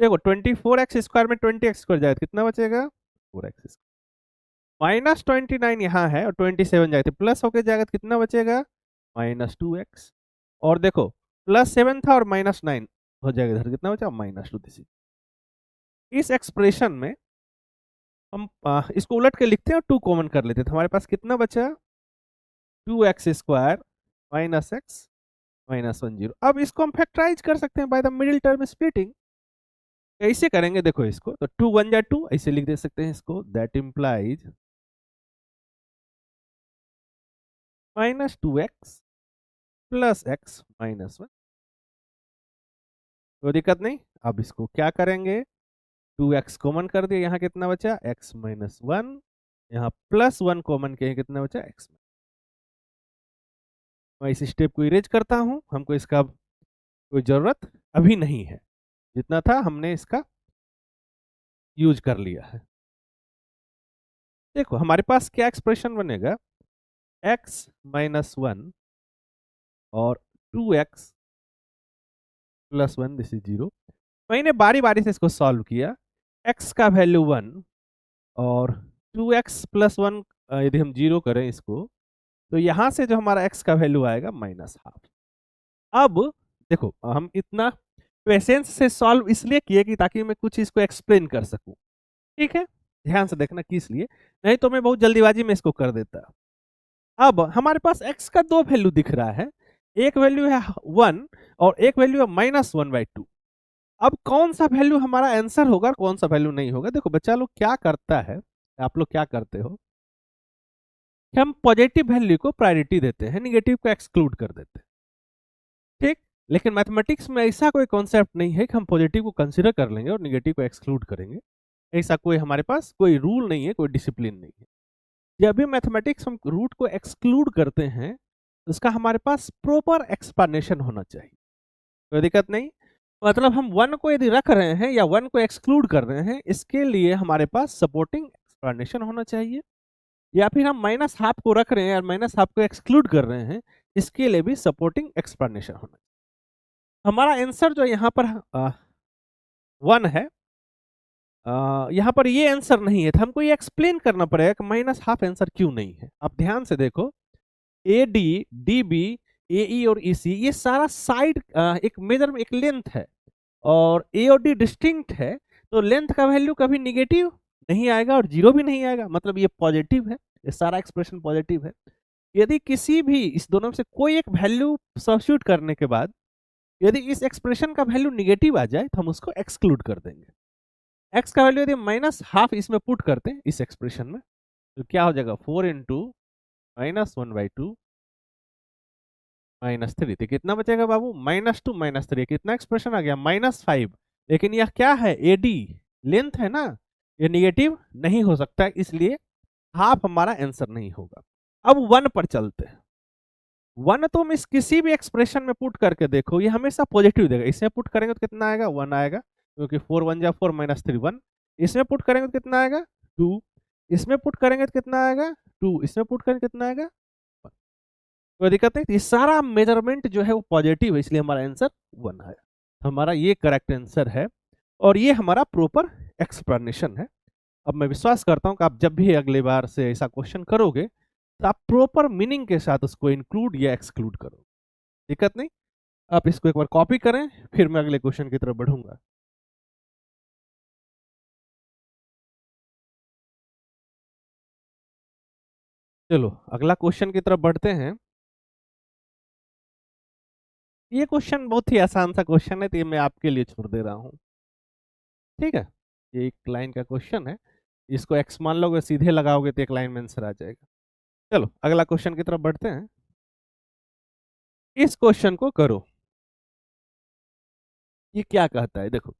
देखो 24x² में 20x² जाए तो कितना बचेगा 4x माइनस 29 यहाँ है और 27 जाए तो प्लस होके जाएगा तो कितना बचेगा -2x। और देखो +7 था और -9 हो जाएगा, इधर कितना बचा -2। इस एक्सप्रेशन में हम इसको उलट के लिखते हैं और 2 कॉमन कर लेते हैं, तो हमारे पास कितना बचा 2x² माइनस x माइनस 1 0। अब इसको हम फैक्टराइज कर सकते हैं by the middle term splitting. कैसे करेंगे देखो इसको, तो 2 1 जा 2 ऐसे लिख दे सकते हैं इसको, that implies -2x plus x minus 1। कोई दिक्कत नहीं। अब इसको क्या करेंगे, 2x कॉमन कर दिया, यहाँ कितना बचा x माइनस 1, यहाँ प्लस 1 कॉमन किया, कितना बचा x। मैं इस स्टेप को इरेज करता हूँ, हमको इसका कोई जरूरत अभी नहीं है, जितना था हमने इसका यूज कर लिया है। देखो हमारे पास क्या एक्सप्रेशन बनेगा, x माइनस 1 और 2x प्लस 1 दिस इज 0। मैंने बारी बारी से इसको सॉल्व किया, x का वैल्यू 1 और 2x प्लस 1 यदि हम 0 करें इसको, तो यहां से जो हमारा x का वैल्यू आएगा -1/2। अब देखो हम इतना पेशेंस से सॉल्व इसलिए किए कि ताकि मैं कुछ इसको एक्सप्लेन कर सकूं, ठीक है, ध्यान से देखना किस लिए, नहीं तो मैं बहुत जल्दीबाजी में इसको कर देता। अब हमारे पास x का 2 वैल्यू दिख रहा है, एक वैल्यू है 1 और एक वैल्यू है -1/2। अब कौन सा वैल्यू हमारा आंसर होगा, कौन सा वैल्यू नहीं होगा। देखो बच्चा लोग क्या करता है, आप लोग क्या करते हो कि हम पॉजिटिव वैल्यू को प्रायोरिटी देते हैं, निगेटिव को एक्सक्लूड कर देते हैं, ठीक। लेकिन मैथमेटिक्स में ऐसा कोई कॉन्सेप्ट नहीं है कि हम पॉजिटिव को कंसीडर कर लेंगे और निगेटिव को एक्सक्लूड करेंगे। ऐसा कोई हमारे पास कोई रूल नहीं है, कोई डिसिप्लिन नहीं है। जब भी मैथमेटिक्स हम रूट को एक्सक्लूड करते हैं तो उसका हमारे पास प्रॉपर एक्सप्लेनेशन होना चाहिए, कोई दिक्कत नहीं। मतलब हम 1 को यदि रख रहे हैं या 1 को एक्सक्लूड कर रहे हैं, इसके लिए हमारे पास सपोर्टिंग एक्सप्लेनेशन होना चाहिए। या फिर हम -1/2 को रख रहे हैं और -1/2 को एक्सक्लूड कर रहे हैं, इसके लिए भी सपोर्टिंग एक्सप्लेनेशन होना चाहिए। हमारा आंसर जो यहाँ पर 1 है, यहाँ पर ये आंसर नहीं है, तो हमको ये एक्सप्लेन करना पड़ेगा कि -½ आंसर क्यों नहीं है। आप ध्यान से देखो, ए डी, डी बी, ए ई और ई सी, ये सारा साइड एक मेजर एक लेंथ है, और ए और डी डिस्टिंक्ट है, तो लेंथ का वैल्यू कभी निगेटिव नहीं आएगा और 0 भी नहीं आएगा, मतलब ये पॉजिटिव है, ये सारा एक्सप्रेशन पॉजिटिव है। यदि किसी भी इस दोनों में से कोई एक वैल्यू सब्स्टिट्यूट करने के बाद यदि इस एक्सप्रेशन का वैल्यू निगेटिव आ जाए तो हम उसको एक्सक्लूड कर देंगे। एक्स का वैल्यू यदि -½ इसमें पुट करते हैं इस एक्सप्रेशन में, तो क्या हो जाएगा 4 इंटू -1/2 -3, तो कितना बचेगा बाबू -2 -3, कितना एक्सप्रेशन आ गया -5। लेकिन यह क्या है, एडी लेंथ है ना, ये निगेटिव नहीं हो सकता है, इसलिए हाफ हमारा आंसर नहीं होगा। अब 1 पर चलते हैं। 1 तो हम इस किसी भी एक्सप्रेशन में पुट करके देखो, ये हमेशा पॉजिटिव देगा। इसमें पुट करेंगे तो कितना आएगा, 1 आएगा, क्योंकि 4 1 जा 4 -3 1। इसमें पुट करेंगे तो कितना आएगा, 2। इसमें पुट करेंगे तो कितना आएगा, 2। इसमें पुट करेंगे कितना आएगा, 1। कोई दिक्कत नहीं। ये सारा मेजरमेंट जो है वो पॉजिटिव है, इसलिए हमारा आंसर 1 है। हमारा ये करेक्ट आंसर है, और ये हमारा प्रॉपर एक्सप्लेनेशन है। अब मैं विश्वास करता हूं कि आप जब भी अगली बार से ऐसा क्वेश्चन करोगे तो आप प्रॉपर मीनिंग के साथ उसको इंक्लूड या एक्सक्लूड करो, दिक्कत नहीं। आप इसको एक बार कॉपी करें, फिर मैं अगले क्वेश्चन की तरफ बढ़ूंगा। चलो अगला क्वेश्चन की तरफ बढ़ते हैं। ये क्वेश्चन बहुत ही आसान सा क्वेश्चन है, तो ये मैं आपके लिए छोड़ दे रहा हूँ, ठीक है। ये एक लाइन का क्वेश्चन है, इसको एक्स मान लोगे, सीधे लगाओगे तो एक लाइन में आंसर आ जाएगा। चलो अगला क्वेश्चन की तरफ बढ़ते हैं। इस क्वेश्चन को करो, ये क्या कहता है, देखो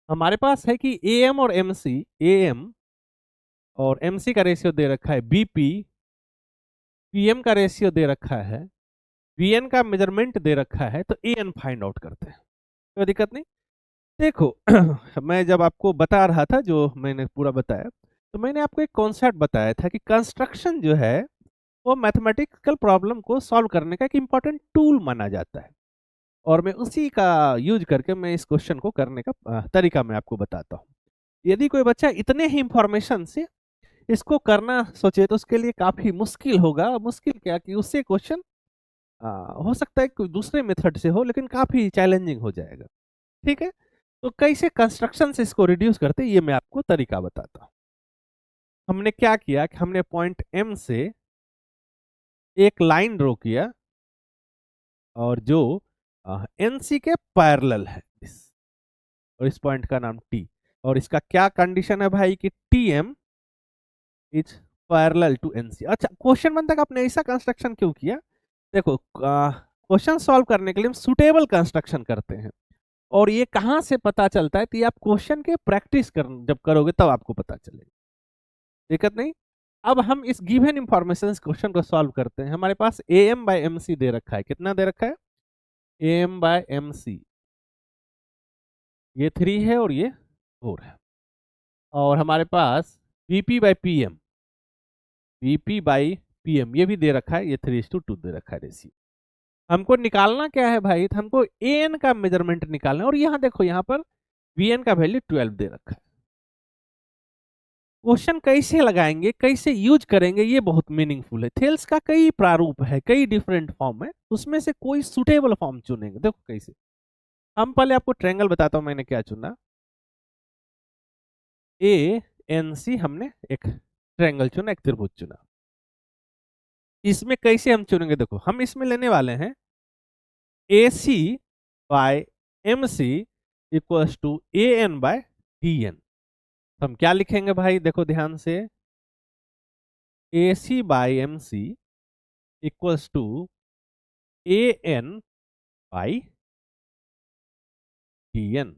हमारे पास है कि ए एम और एम सी, ए एम और एम सी का रेशियो दे रखा है बीपी, पीएम का रेशियो दे रखा है, वीएन का मेजरमेंट दे रखा है, तो ए एन फाइंड आउट करते हैं। कोई दिक्कत नहीं। देखो मैं जब आपको बता रहा था, जो मैंने पूरा बताया, तो मैंने आपको एक कॉन्सेप्ट बताया था कि कंस्ट्रक्शन जो है वो मैथमेटिकल प्रॉब्लम को सॉल्व करने का एक इंपॉर्टेंट टूल माना जाता है, और मैं उसी का यूज करके मैं इस क्वेश्चन को करने का तरीका मैं आपको बताता हूँ। यदि कोई बच्चा इतने ही इंफॉर्मेशन से इसको करना सोचे तो उसके लिए काफी मुश्किल होगा। मुश्किल क्या कि उससे क्वेश्चन हो सकता है कोई दूसरे मेथड से हो, लेकिन काफी चैलेंजिंग हो जाएगा, ठीक है। तो कैसे कंस्ट्रक्शन से इसको रिड्यूस करते हैं, ये मैं आपको तरीका बताता हूँ। हमने क्या किया कि हमने पॉइंट एम से एक लाइन ड्रॉ किया, और जो एनसी के पैरेलल है और इस पॉइंट का नाम टी, और इसका क्या कंडीशन है भाई कि T M is parallel to NC. अच्छा क्वेश्चन बनता है कि आपने ऐसा कंस्ट्रक्शन क्यों किया। देखो क्वेश्चन सॉल्व करने के लिए हम सुटेबल कंस्ट्रक्शन करते हैं, और ये कहाँ से पता चलता है, तो ये आप क्वेश्चन के प्रैक्टिस जब करोगे तब आपको पता चलेगा, दिक्कत नहीं। अब हम इस गिवन इंफॉर्मेशन क्वेश्चन को सॉल्व करते हैं। हमारे पास A M by M C दे रखा है, कितना दे रखा है, A M by M C, ये 3 है और ये 4 है, और हमारे पास BP by P M, BP by P M ये भी दे रखा है, ये 3:2 दे रखा है रेशियो। हमको निकालना क्या है भाई, तो हमको ए एन का मेजरमेंट निकालना है, और यहाँ देखो यहाँ पर वी एन का वैल्यू 12 दे रखा है। क्वेश्चन कैसे लगाएंगे, कैसे यूज करेंगे, ये बहुत मीनिंगफुल है। थेल्स का कई प्रारूप है, कई डिफरेंट फॉर्म है, उसमें से कोई सुटेबल फॉर्म चुनेंगे। देखो कैसे, हम पहले आपको ट्रायंगल बताता हूं मैंने क्या चुना। ए एन सी हमने एक ट्रायंगल चुना, एक त्रिभुज चुना। इसमें कैसे हम चुनेंगे, देखो हम इसमें लेने वाले हैं A C by M C equals to A N by D N. हम क्या लिखेंगे भाई, देखो ध्यान से, A C by M C equals to A N by D N.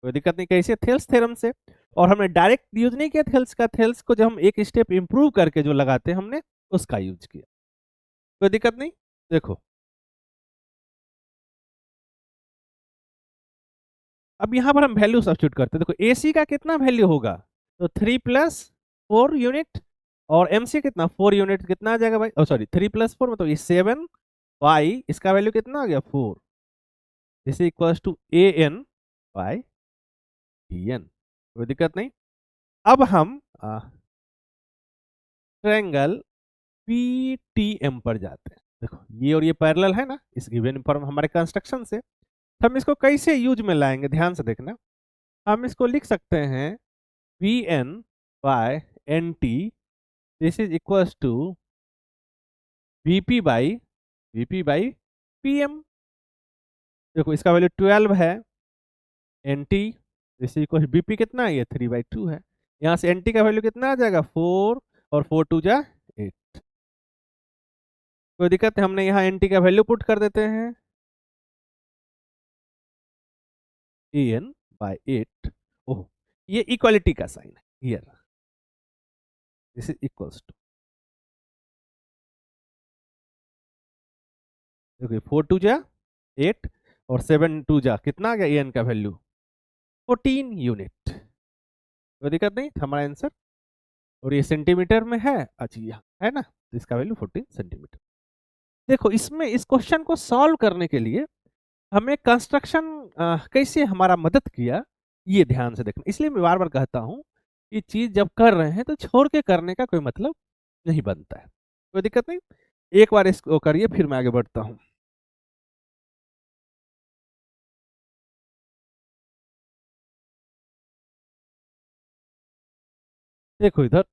कोई दिक्कत नहीं। कैसे, थेल्स थ्योरम से, और हमने डायरेक्ट यूज नहीं किया थेल्स का, थेल्स को जब हम एक स्टेप इंप्रूव करके जो लगाते हैं हमने उसका यूज किया। कोई दिक्कत नहीं। देखो अब यहां पर हम वैल्यू सब्स्टिट्यूट करते हैं। देखो ए सी का कितना वैल्यू होगा, तो 3 + 4 यूनिट, और एम सी कितना 4 यूनिट, कितना आ जाएगा भाई, सॉरी 3 + 4 मतलब ये 7, बाई इसका वैल्यू कितना आ गया 4, this is equals to A N by D N. कोई दिक्कत नहीं। अब हम ट्रायंगल पी टी एम पर जाते हैं। देखो ये और ये पैरेलल है ना इस गिवन फॉर्म हमारे कंस्ट्रक्शन से, तो हम इसको कैसे यूज में लाएंगे ध्यान से देखना। हम इसको लिख सकते हैं V N by N T, this is equals to V P by P M. देखो इसका वैल्यू 12 है, N T this is equal BP कितना है, ये 3/2 है। यहाँ से एन टी का वैल्यू कितना आ जाएगा 4, और 4 2 जा 8। कोई दिक्कत है, हमने यहाँ एन टी का वैल्यू पुट कर देते हैं ए एन बाय 8। ओह ये इक्वालिटी का साइन है here, this is equals to, देखो 4 2 जा 8 और 7 2 जा कितना आ गया ए एन का वैल्यू 14 यूनिट। कोई दिक्कत नहीं, हमारा आंसर। और ये सेंटीमीटर में है, अच्छा यहाँ है ना, तो इसका वैल्यू 14 सेंटीमीटर। देखो इसमें इस क्वेश्चन को सॉल्व करने के लिए हमें कंस्ट्रक्शन कैसे हमारा मदद किया ये ध्यान से देखना। इसलिए मैं बार बार कहता हूँ कि चीज जब कर रहे हैं तो छोड़ के करने का कोई मतलब नहीं बनता है। कोई दिक्कत नहीं, एक बार इसको करिए फिर मैं आगे बढ़ता हूँ। देखो इधर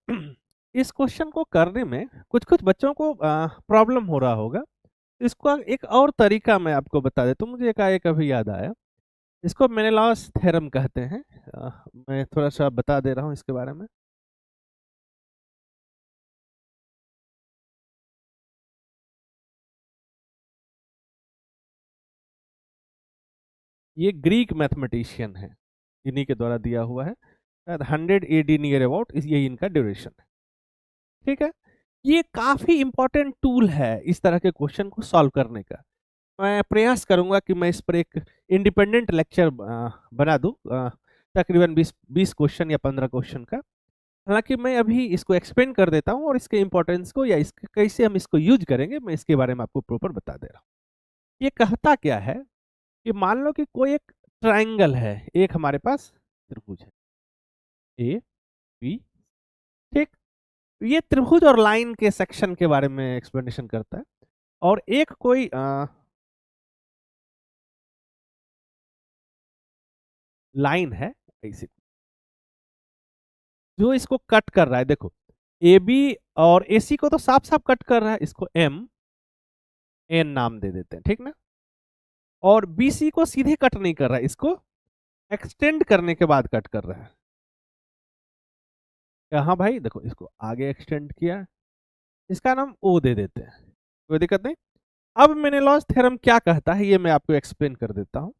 इस क्वेश्चन को करने में कुछ कुछ बच्चों को प्रॉब्लम हो रहा होगा। इसको एक और तरीका मैं आपको बता देता हूँ, मुझे एकाएक अभी याद आया। इसको मेनेलॉस थ्योरम कहते हैं। मैं थोड़ा सा बता दे रहा हूँ इसके बारे में। ये ग्रीक मैथमेटिशियन है, इन्हीं के द्वारा दिया हुआ है, 100 AD नियर अबाउट यही इनका ड्यूरेशन है। ठीक है, ये काफी इंपॉर्टेंट टूल है इस तरह के क्वेश्चन को सॉल्व करने का। मैं प्रयास करूंगा कि मैं इस पर एक इंडिपेंडेंट लेक्चर बना दूं, तकरीबन 20 क्वेश्चन या 15 क्वेश्चन का। हालांकि मैं अभी इसको एक्सप्लेन कर देता हूं और इसके इंपॉर्टेंस को या इसके कैसे हम इसको यूज करेंगे मैं इसके बारे में आपको प्रॉपर बता दे रहा हूँ। ये कहता क्या है कि मान लो कि कोई एक ट्राइंगल है, एक हमारे पास त्रिभुज है ए बी, ठीक। ये त्रिभुज और लाइन के सेक्शन के बारे में एक्सप्लेनेशन करता है। और एक कोई लाइन है ऐसी जो इसको कट कर रहा है। देखो ए बी और ए सी को तो साफ साफ कट कर रहा है, इसको एम एन नाम दे देते हैं, ठीक ना। और बी सी को सीधे कट नहीं कर रहा है, इसको एक्सटेंड करने के बाद कट कर रहा है। हाँ भाई देखो इसको आगे एक्सटेंड किया, इसका नाम ओ दे देते हैं, कोई दिक्कत नहीं। अब मेनेलॉस थ्योरम क्या कहता है ये मैं आपको एक्सप्लेन कर देता हूं।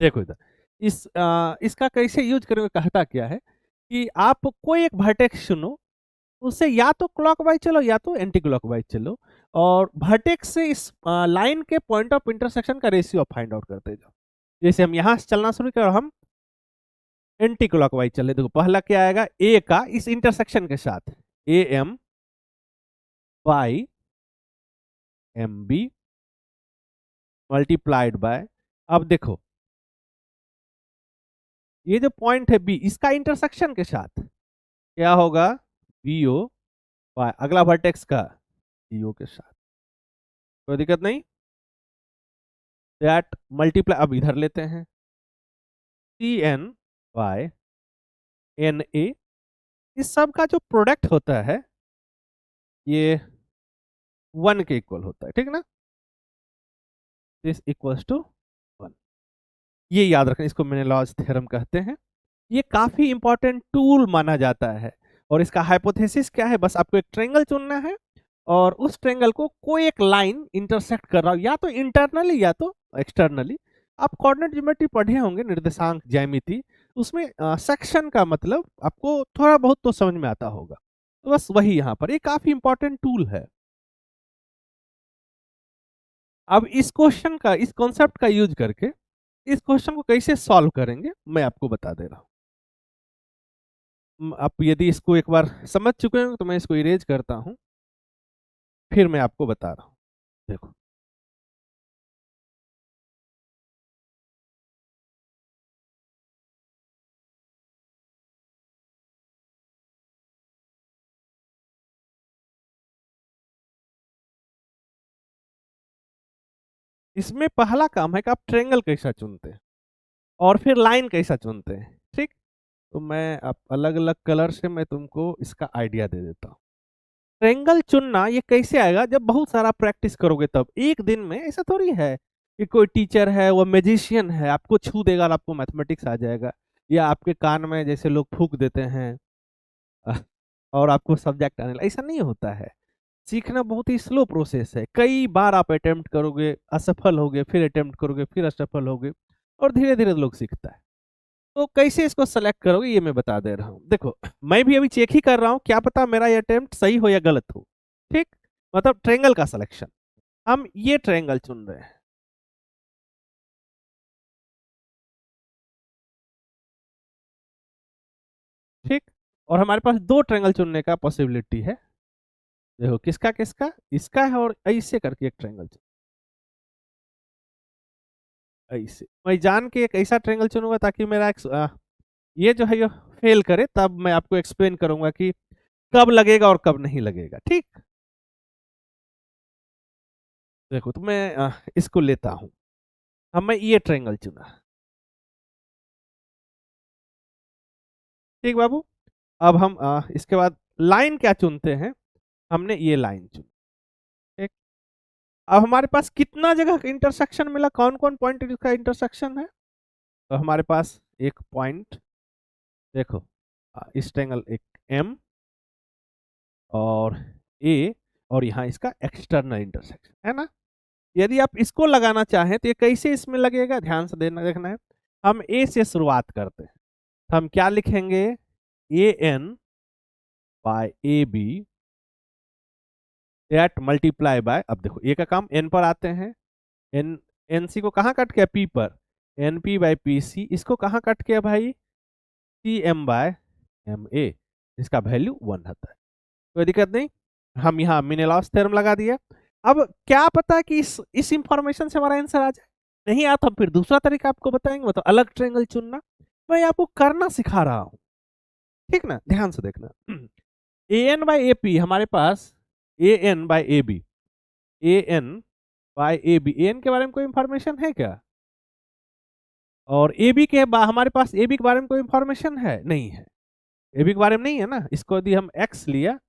देखो इधर इसका कैसे यूज करेंगे, कहता क्या है कि आप कोई एक वर्टेक्स चुनो, उससे या तो क्लॉकवाइज चलो या तो एंटी क्लॉकवाइज चलो, और वर्टेक्स से इस लाइन के पॉइंट ऑफ इंटरसेक्शन का रेशियो फाइंड आउट करते जाओ। जैसे हम यहां से चलना शुरू करें, हम एंटी क्लॉकवाइज चले, देखो पहला क्या आएगा ए का इस इंटरसेक्शन के साथ A M by M B multiplied by, अब देखो ये जो पॉइंट है बी इसका इंटरसेक्शन के साथ क्या होगा बी ओ बाय अगला वर्टेक्स का डी ओ के साथ, कोई दिक्कत नहीं। दैट मल्टीप्लाई, अब इधर लेते हैं C N by N A, इस सब का जो प्रोडक्ट होता है ये 1 के इक्वल होता है, ठीक ना। दिस इक्वल्स टू 1, ये याद रखना, इसको मेनेलॉज थ्योरम कहते हैं। ये काफी इंपॉर्टेंट टूल माना जाता है। और इसका हाइपोथेसिस क्या है, बस आपको एक ट्रायंगल चुनना है और उस ट्रायंगल को कोई एक लाइन इंटरसेक्ट कर रहा हो, या तो इंटरनली या तो एक्सटर्नली। आप कोऑर्डिनेट ज्योमेट्री पढ़े होंगे, निर्देशांक ज्यामिति, उसमें सेक्शन का मतलब आपको थोड़ा बहुत तो समझ में आता होगा। तो बस वही यहाँ पर, ये काफी इंपॉर्टेंट टूल है। अब इस क्वेश्चन का, इस कॉन्सेप्ट का यूज करके इस क्वेश्चन को कैसे सॉल्व करेंगे मैं आपको बता दे रहा हूँ। आप यदि इसको एक बार समझ चुके हैं तो मैं इसको इरेज करता हूं, फिर मैं आपको बता रहा हूं। देखो इसमें पहला काम है कि आप ट्रायंगल कैसा चुनते हैं और फिर लाइन कैसा चुनते हैं, ठीक। तो मैं आप अलग अलग कलर से मैं तुमको इसका आइडिया दे देता हूँ। ट्रायंगल चुनना ये कैसे आएगा, जब बहुत सारा प्रैक्टिस करोगे तब। एक दिन में ऐसा थोड़ी है कि कोई टीचर है वो मैजिशियन है, आपको छू देगा और आपको मैथमेटिक्स आ जाएगा, या आपके कान में जैसे लोग फूंक देते हैं अह, और आपको सब्जेक्ट आने लगा। ऐसा नहीं होता है। सीखना बहुत ही स्लो प्रोसेस है। कई बार आप अटेम्प्ट करोगे, असफल होगे, फिर अटेम्प्ट करोगे, फिर असफल होगे, और धीरे धीरे लोग सीखता है। तो कैसे इसको सेलेक्ट करोगे ये मैं बता दे रहा हूँ। देखो मैं भी अभी चेक ही कर रहा हूँ, क्या पता मेरा ये अटेम्प्ट सही हो या गलत हो, ठीक। मतलब ट्रायंगल का सिलेक्शन, हम ये ट्रायंगल चुन रहे हैं, ठीक। और हमारे पास दो ट्रायंगल चुनने का पॉसिबिलिटी है। देखो किसका किसका, इसका है, और ऐसे करके एक ट्रायंगल ऐसे मैं जान के एक ऐसा ट्रायंगल चुनूंगा ताकि मेरा ये जो है ये फेल करे, तब मैं आपको एक्सप्लेन करूंगा कि कब लगेगा और कब नहीं लगेगा, ठीक। देखो तो मैं इसको लेता हूं। अब मैं ये ट्रायंगल चुना, ठीक बाबू। अब हम इसके बाद लाइन क्या चुनते हैं, हमने ये लाइन चुनी, ठीक। अब हमारे पास कितना जगह का इंटरसेक्शन मिला, कौन कौन पॉइंट इसका इंटरसेक्शन है। तो हमारे पास एक पॉइंट, देखो इस ट्रायंगल एक एम और ए, और यहाँ इसका एक्सटर्नल इंटरसेक्शन है ना। यदि आप इसको लगाना चाहें तो ये कैसे इसमें लगेगा, ध्यान से देना देखना है। हम ए से शुरुआत करते हैं, तो हम क्या लिखेंगे, A N by A B that multiply by, अब देखो ए का काम एन पर आते हैं, एन एन सी को कहाँ कट किया, पी पर, N P by P C, इसको कहाँ कट किया भाई, C M by M A, इसका वैल्यू 1 आता है। कोई दिक्कत नहीं, हम यहाँ मिनेलॉस थ्योरम लगा दिया। अब क्या पता कि इस इंफॉर्मेशन से हमारा आंसर आ जाए, नहीं आता हम फिर दूसरा तरीका आपको बताएंगे, मतलब अलग ट्रायंगल चुनना। मैं आपको करना सिखा रहा हूँ, ठीक ना, ध्यान से देखना। A N by A P हमारे पास, A N by A B, A N by A B, A N के बारे में कोई इंफॉर्मेशन है क्या, और ए बी के हमारे पास ए बी के बारे में कोई इंफॉर्मेशन है नहीं है, ए बी के बारे में नहीं है ना। इसको यदि हम एक्स लिया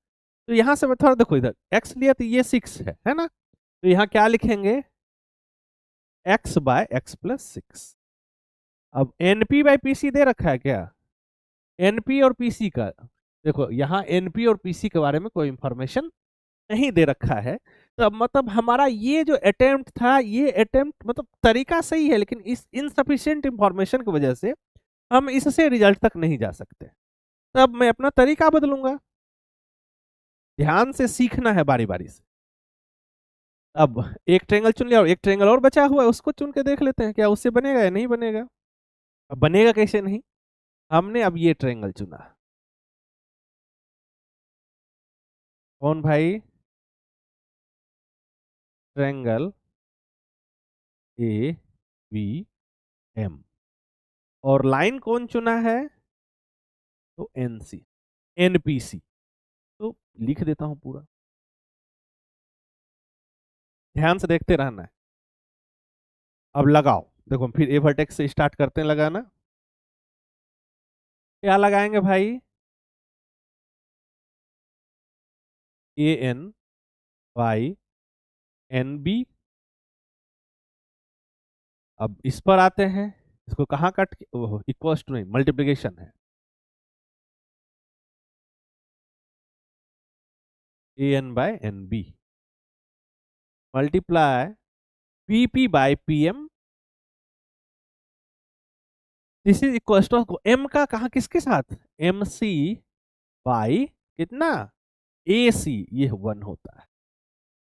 तो यहाँ से थोड़ा देखो, इधर एक्स लिया तो ये 6 है ना। तो यहाँ क्या लिखेंगे, एक्स बाय एक्स प्लस 6। अब एनपी बाई पीसी दे रखा है क्या, एनपी और पीसी का, देखो यहाँ एनपी और पीसी के बारे में कोई इंफॉर्मेशन नहीं दे रखा है। तो अब मतलब हमारा ये जो अटेम्प्ट था, ये अटेम्प्ट मतलब तरीका सही है, लेकिन इस इनसफिशिएंट इंफॉर्मेशन की वजह से हम इससे रिजल्ट तक नहीं जा सकते। तब मैं अपना तरीका बदलूंगा। ध्यान से सीखना है बारी बारी से। अब एक ट्रायंगल चुन लिया और एक ट्रायंगल और बचा हुआ है, उसको चुन के देख लेते हैं क्या उससे बनेगा या नहीं बनेगा। अब बनेगा कैसे नहीं, हमने अब ये ट्रायंगल चुना, कौन भाई, ट्रायंगल ए बी एम, और लाइन कौन चुना है, तो एन सी, एनपीसी। तो लिख देता हूं पूरा, ध्यान से देखते रहना है। अब लगाओ, देखो फिर ए वर्टेक्स से स्टार्ट करते हैं लगाना। क्या लगाएंगे भाई, A N by N B. अब इस पर आते हैं, इसको कहाँ कट, इक्वल्स टू नहीं, मल्टीप्लीकेशन है, A N by N B multiply P P by P M, this is equal to M का कहा किसके साथ, एम सी बाई कितना, ए सी, ये 1 होता है।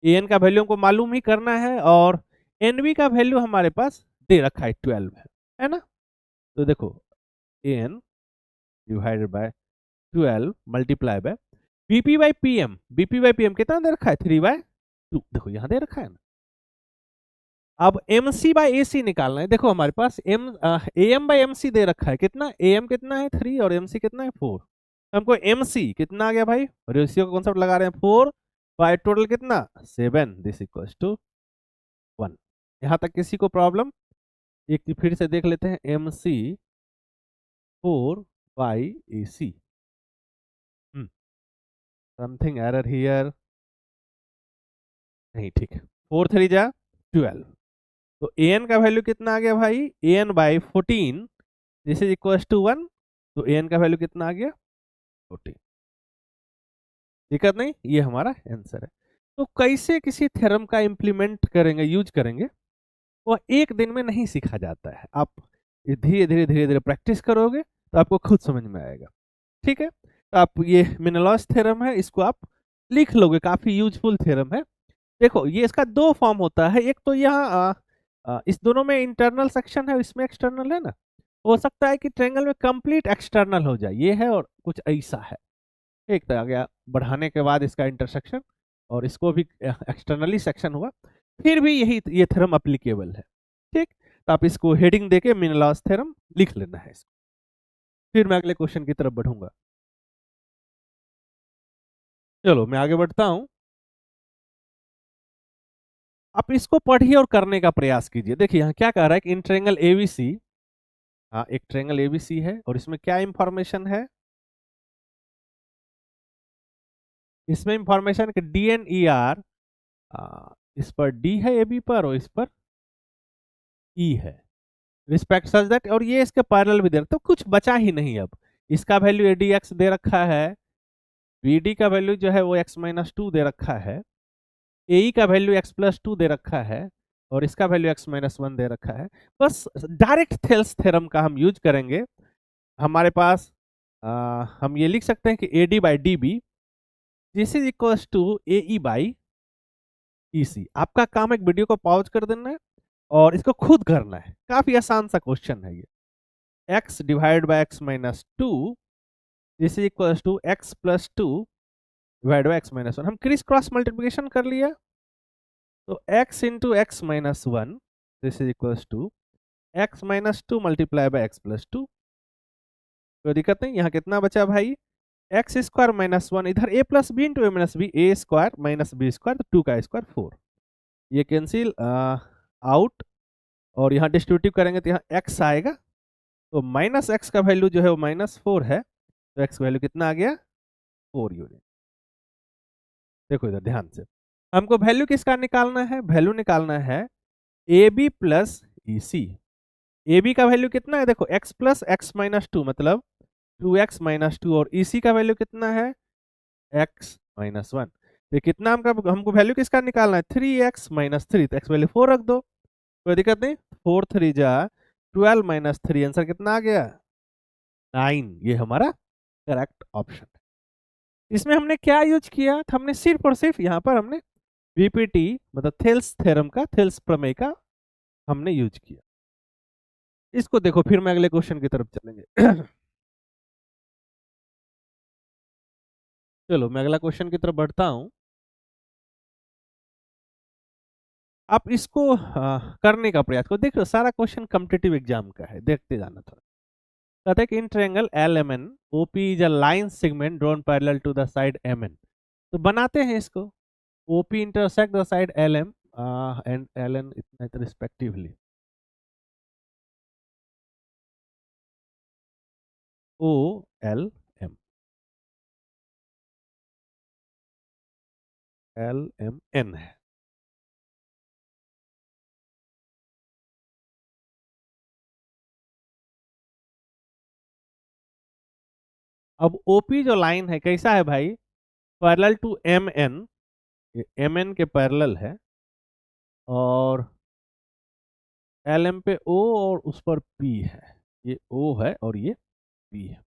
ए एन का वैल्यू हमको मालूम ही करना है, और एन बी का वैल्यू हमारे पास दे रखा है 12 है ना। तो देखो A N divided by 12 multiply by BP by P M, BP by P M कितना दे रखा है, 3/2, देखो यहाँ दे रखा है ना। अब एम सी बाई ए सी निकालना है। देखो हमारे पास A M by M C दे रखा है, कितना ए एम कितना है 3 और एम सी कितना है 4। हमको एम सी कितना आ गया भाई, रेशियो का कॉन्सेप्ट लगा रहे हैं 4 बाई टोटल कितना 7, दिस इक्वल्स टू 1। यहाँ तक किसी को प्रॉब्लम? एक फिर से देख लेते हैं, M C 4 by A C, something error here, नहीं ठीक है। 4 3 जा 12, तो ए एन का वैल्यू कितना आ गया भाई, A N by 14 this is equals to 1। तो ए एन का वैल्यू कितना आ गया 14। दिक्कत नहीं, ये हमारा आंसर है। तो कैसे किसी थ्योरम का इम्प्लीमेंट करेंगे, यूज करेंगे, वो एक दिन में नहीं सीखा जाता है। आप धीरे धीरे धीरे धीरे प्रैक्टिस करोगे तो आपको खुद समझ में आएगा। ठीक है, तो आप ये मेनलॉस थ्योरम है, इसको आप लिख लोगे, काफी यूजफुल थ्योरम है। देखो ये इसका दो फॉर्म होता है, एक तो यहाँ इस दोनों में इंटरनल सेक्शन है, इसमें एक्सटर्नल है ना। हो सकता है कि ट्रायंगल में कंप्लीट एक्सटर्नल हो जाए, ये है, और कुछ ऐसा है। एक तो आ गया बढ़ाने के बाद इसका इंटरसेक्शन, और इसको भी एक्सटर्नली सेक्शन हुआ, फिर भी यही ये थ्योरम अप्लीकेबल है। ठीक, तो आप इसको हेडिंग देके मेनलॉस थ्योरम लिख लेना है इसको। फिर मैं अगले क्वेश्चन की तरफ बढ़ूंगा। चलो मैं आगे बढ़ता हूं। आप इसको पढ़िए और करने का प्रयास कीजिए। देखिए यहाँ क्या कह रहा है कि इन ट्रायंगल एबीसी, हाँ एक ट्रायंगल एबीसी है, और इसमें क्या इंफॉर्मेशन है, इसमें इंफॉर्मेशन कि डी एन ई आर, इस पर डी है ए बी पर, और इस पर ई है, रिस्पेक्ट सच दैट, और ये इसके पैरेलल भी दे रखा, तो कुछ बचा ही नहीं। अब इसका वैल्यू ए डी एक्स दे रखा है, बी डी का वैल्यू जो है वो एक्स माइनस टू दे रखा है, ए ई का वैल्यू एक्स प्लस टू दे रखा है, और इसका वैल्यू एक्स माइनस वन दे रखा है। बस डायरेक्ट थेल्स थ्योरम का हम यूज करेंगे। हमारे पास हम ये लिख सकते हैं कि A D by D B this is equals to A E by E C. आपका काम एक वीडियो को पॉज कर देना है और इसको खुद करना है, काफी आसान सा क्वेश्चन है ये। x divide by x minus two this is equals to x plus two divide by x minus one. हम क्रिस क्रॉस मल्टीप्लिकेशन कर लिया, तो x into x minus one this is equals to x minus two multiply by x plus two. कोई दिक्कत नहीं, यहाँ कितना बचा भाई, एक्स स्क्वायर माइनस वन, इधर ए प्लस बी इंटू ए माइनस बी, ए स्क्वायर माइनस बी स्क्वायर, तो टू का स्क्वायर 4, ये कैंसिल आउट, और यहाँ डिस्ट्रीब्यूटिव करेंगे तो यहाँ x आएगा, तो माइनस एक्स का वैल्यू जो है वो -4 है, तो x वैल्यू कितना आ गया 4 यूनिट। देखो इधर ध्यान से, हमको वैल्यू किसका निकालना है, वैल्यू निकालना है A B plus E C. A B का वैल्यू कितना है, देखो x plus x minus two, मतलब 2x माइनस टू, और ई सी का वैल्यू कितना है x माइनस वन। तो कितना हमको वैल्यू किसका निकालना है 3x माइनस थ्री, तो x वैल्यू 4 रख दो, कोई दिक्कत नहीं। 4 3 जा 12 माइनस थ्री, आंसर कितना आ गया 9। ये हमारा करेक्ट ऑप्शन है। इसमें हमने क्या यूज किया, हमने सिर्फ और सिर्फ यहाँ पर हमने वीपीटी मतलब थेल्स थ्योरम का, थेल्स प्रमेय का हमने यूज किया। इसको देखो, फिर मैं अगले क्वेश्चन की तरफ चलेंगे। चलो मैं अगला क्वेश्चन की तरफ बढ़ता हूं। आप इसको करने का प्रयास करो। देखो सारा क्वेश्चन कॉम्पिटिटिव एग्जाम का है, देखते जाना थोड़ा। कहते हैं कि in triangle L M N OP is a line segment drawn parallel to the side M N. तो बनाते हैं इसको, OP intersect the side L M and L N respectively. O L M, L M N है। अब OP जो line है कैसा है भाई, parallel to M N, M N के पैरेलल है, और एल एम पे ओ और उस पर पी है, ये ओ है और ये पी है,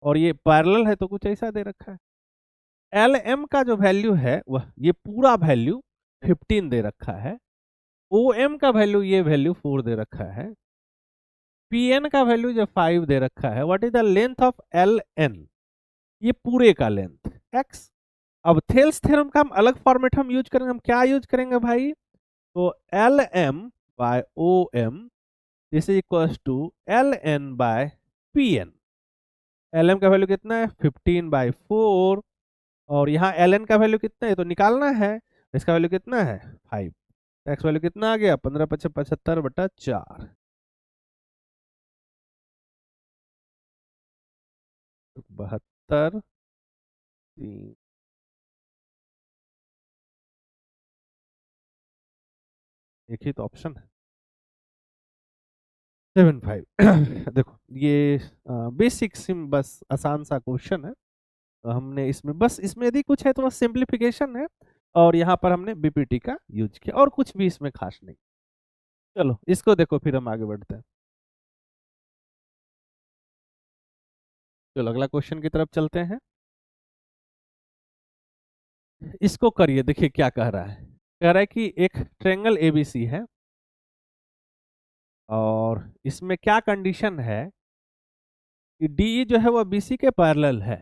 और ये पैरेलल है, तो कुछ ऐसा दे रखा है। एल एम का जो वैल्यू है वह ये पूरा वैल्यू 15 दे रखा है, ओ एम का वैल्यू ये वैल्यू 4 दे रखा है, पी एन का वैल्यू जो 5 दे रखा है। What is the length of L N, ये पूरे का लेंथ x। अब थेल्स थ्योरम का हम अलग फॉर्मेट हम यूज करेंगे, हम क्या यूज करेंगे भाई, तो L M by O M this is equals to L N by P N. L M का वैल्यू कितना है 15/4 और यहाँ एल एन का वैल्यू कितना है तो निकालना है। इसका वैल्यू कितना है 5। एक्स वैल्यू कितना आ गया 15×5 = 75/4 72 3 एक ही तो ऑप्शन है 75। देखो ये बेसिक सिम बस आसान सा क्वेश्चन है। तो हमने इसमें बस इसमें यदि कुछ है तो बस सिंप्लीफिकेशन है और यहाँ पर हमने बीपीटी का यूज किया और कुछ भी इसमें खास नहीं। चलो इसको देखो फिर हम आगे बढ़ते हैं। चलो अगला क्वेश्चन की तरफ चलते हैं। इसको करिए देखिए क्या कह रहा है। कह रहा है कि एक ट्रायंगल एबीसी है और इसमें क्या कंडीशन है कि डी जो है वो बीसी के पैरेलल है।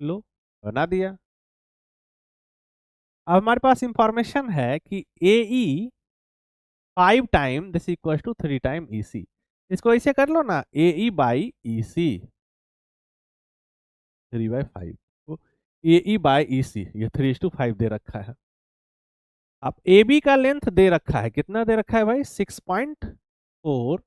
लो बना दिया। अब हमारे पास इंफॉर्मेशन है कि A E 5 time this equal to 3 time E C. इसको ऐसे कर लो ना ए ई बाई ई सी 3/5। तो ए ई बाई ई सी ये 3:5 दे रखा है। अब ए बी का लेंथ दे रखा है कितना दे रखा है भाई 6.4।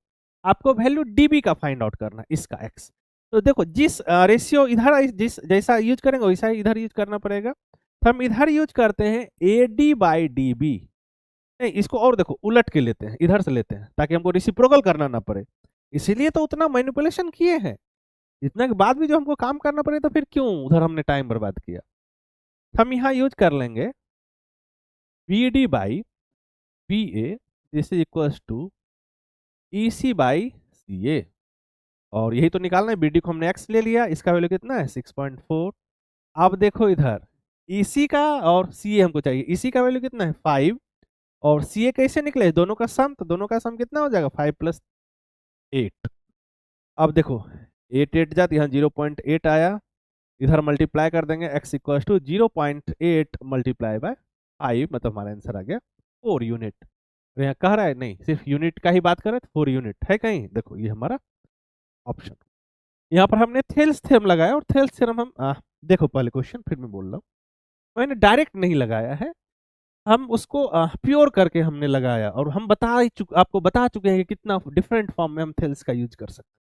आपको वैल्यू डी बी का फाइंड आउट करना है इसका एक्स। तो देखो जिस रेशियो इधर जिस जैसा यूज करेंगे वैसा ही इधर यूज करना पड़ेगा। तो हम इधर यूज करते हैं A D by D B. नहीं इसको और देखो उलट के लेते हैं इधर से लेते हैं ताकि हमको रेसिप्रोकल करना ना पड़े। इसीलिए तो उतना मैनिपुलेशन किए हैं। इतना के बाद भी जो हमको काम करना पड़े तो फिर क्यों उधर हमने टाइम बर्बाद किया। हम यहाँ यूज कर लेंगे B D by B A this is equals to E C by C A. और यही तो निकालना है। बी डी को हमने एक्स ले लिया इसका वैल्यू कितना है 6.4। अब देखो इधर ई सी का और सी ए हमको चाहिए। ई सी का वैल्यू कितना है 5 और सी ए कैसे निकले दोनों का सम। तो दोनों का सम कितना हो जाएगा 5+8। अब देखो 8 8 जाती यहाँ 0.8 आया। इधर मल्टीप्लाई कर देंगे x equals to 0.8 multiply by 5 मतलब हमारा आंसर आ गया 4 यूनिट। तो यहाँ कह रहा है नहीं सिर्फ यूनिट का ही बात करें तो 4 यूनिट है कहीं। देखो ये हमारा ऑप्शन। यहाँ पर हमने थेल्स थ्योरम लगाया और थेल्स थ्योरम हम देखो पहले क्वेश्चन फिर मैं बोल रहा हूँ। मैंने डायरेक्ट नहीं लगाया है। हम उसको प्योर करके हमने लगाया और हम आपको बता चुके हैं कि कितना डिफरेंट फॉर्म में हम थेल्स का यूज कर सकते हैं।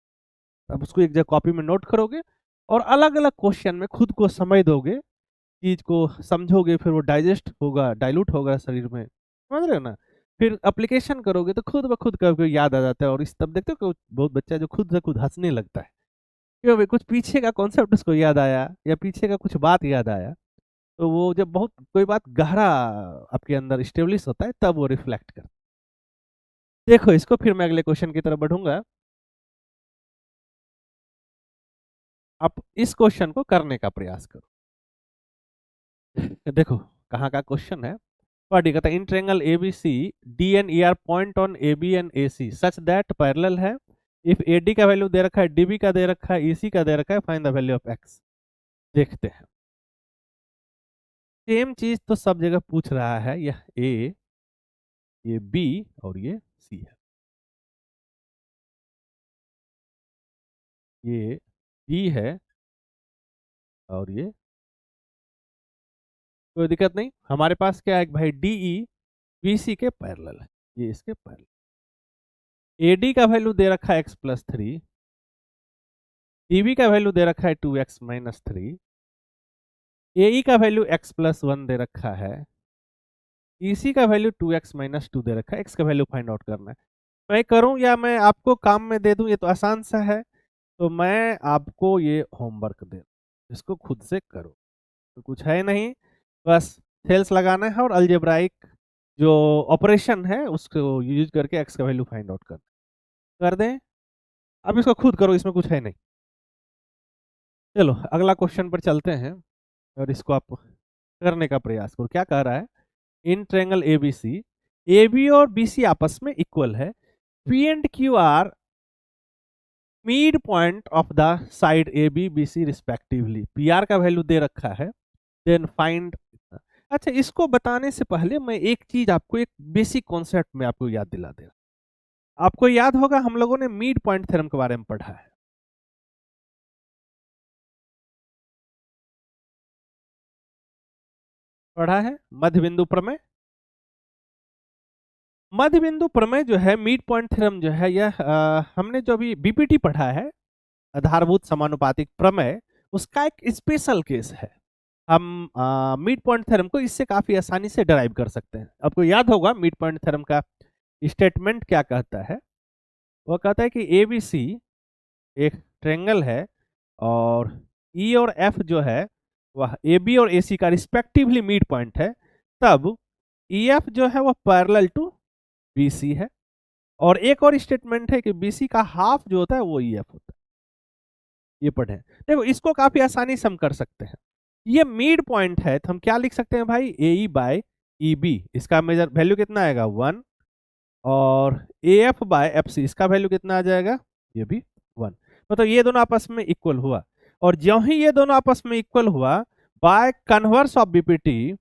अब उसको एक जगह कॉपी में नोट करोगे और अलग अलग क्वेश्चन में खुद को समय दोगे चीज को समझोगे फिर वो डाइजेस्ट होगा डाइल्यूट होगा शरीर में समझ रहे हो ना। फिर एप्लीकेशन करोगे तो खुद ब खुद कभी याद आ जाता है। और इस तब देखते हो कि बहुत बच्चा जो खुद से खुद हंसने लगता है क्यों भाई कुछ पीछे का कॉन्सेप्ट उसको याद आया या पीछे का कुछ बात याद आया। तो वो जब बहुत कोई बात गहरा आपके अंदर स्टेब्लिश होता है तब वो रिफ्लेक्ट करता है। देखो इसको फिर मैं अगले क्वेश्चन की तरफ बढ़ूंगा। आप इस क्वेश्चन को करने का प्रयास करो। देखो कहाँ का क्वेश्चन है। पढ़िए कहता है in triangle ABC D and E are point on A B and A C such that parallel है। इफ ए डी का वैल्यू दे रखा है डीबी का दे रखा है ईसी का दे रखा है find the value of x. देखते हैं सेम चीज तो सब जगह पूछ रहा है। यह ए ये बी और ये सी है। ये डी है और ये कोई दिक्कत नहीं। हमारे पास क्या है भाई डीई बीसी के पैरेलल है। ये इसके पैरेलल। एडी का वैल्यू दे रखा है x+3। डीबी का वैल्यू दे रखा है 2x-3। एई का वैल्यू x+1 दे रखा है। ईसी का वैल्यू 2x-2 दे रखा है। एक्स का वैल्यू फाइंड आउट करना है। मैं करूं या मैं आपको काम में दे दूं ये तो आसान सा है। तो मैं आपको ये होमवर्क दे इसको खुद से करो। तो कुछ है नहीं बस थेल्स लगाना है और अलजेब्राइक जो ऑपरेशन है उसको यूज करके एक्स का वैल्यू फाइंड आउट कर दें। अब इसको खुद करो इसमें कुछ है नहीं। चलो अगला क्वेश्चन पर चलते हैं और इसको आप करने का प्रयास करो। क्या कह रहा है in triangle ABC A B और बी सी आपस में इक्वल है। P and Q are mid point of the side A B B C respectively. P R का वैल्यू दे रखा है देन फाइंड। अच्छा, इसको बताने से पहले मैं एक चीज आपको, एक बेसिक कॉन्सेप्ट में आपको याद दिला दे रहा। आपको याद होगा हम लोगों ने मिड पॉइंट थ्योरम के बारे में पढ़ा है। पढ़ा है मध्य बिंदु प्रमेय। मध्य बिंदु प्रमेय जो है, मिड पॉइंट थ्योरम जो है, यह हमने जो अभी बीपीटी पढ़ा है, आधारभूत समानुपातिक प्रमेय, उसका एक स्पेशल केस है। हम मिड पॉइंट थ्योरम को इससे काफी आसानी से डराइव कर सकते हैं। आपको याद होगा मिड पॉइंट थ्योरम का स्टेटमेंट क्या कहता है। वो कहता है कि एबीसी एक ट्रायंगल है, और ई और एफ जो है वह ए बी और ए सी का रिस्पेक्टिवली मिड पॉइंट है, तब ई एफ जो है वह पैरेलल टू बी सी है। और एक और स्टेटमेंट है कि बी सी का हाफ जो होता है वो ई एफ होता है। ये पढ़े, देखो इसको काफी आसानी से हम कर सकते हैं। ये मिड पॉइंट है तो हम क्या लिख सकते हैं भाई, A E by E B, इसका मेजर वैल्यू कितना आएगा 1, और A F by F C, इसका वैल्यू कितना आ जाएगा, ये भी 1। मतलब ये दोनों आपस में इक्वल हुआ, और ज्यों ही ये दोनों आपस में इक्वल हुआ, बाय कन्वर्स ऑफ बीपीटी,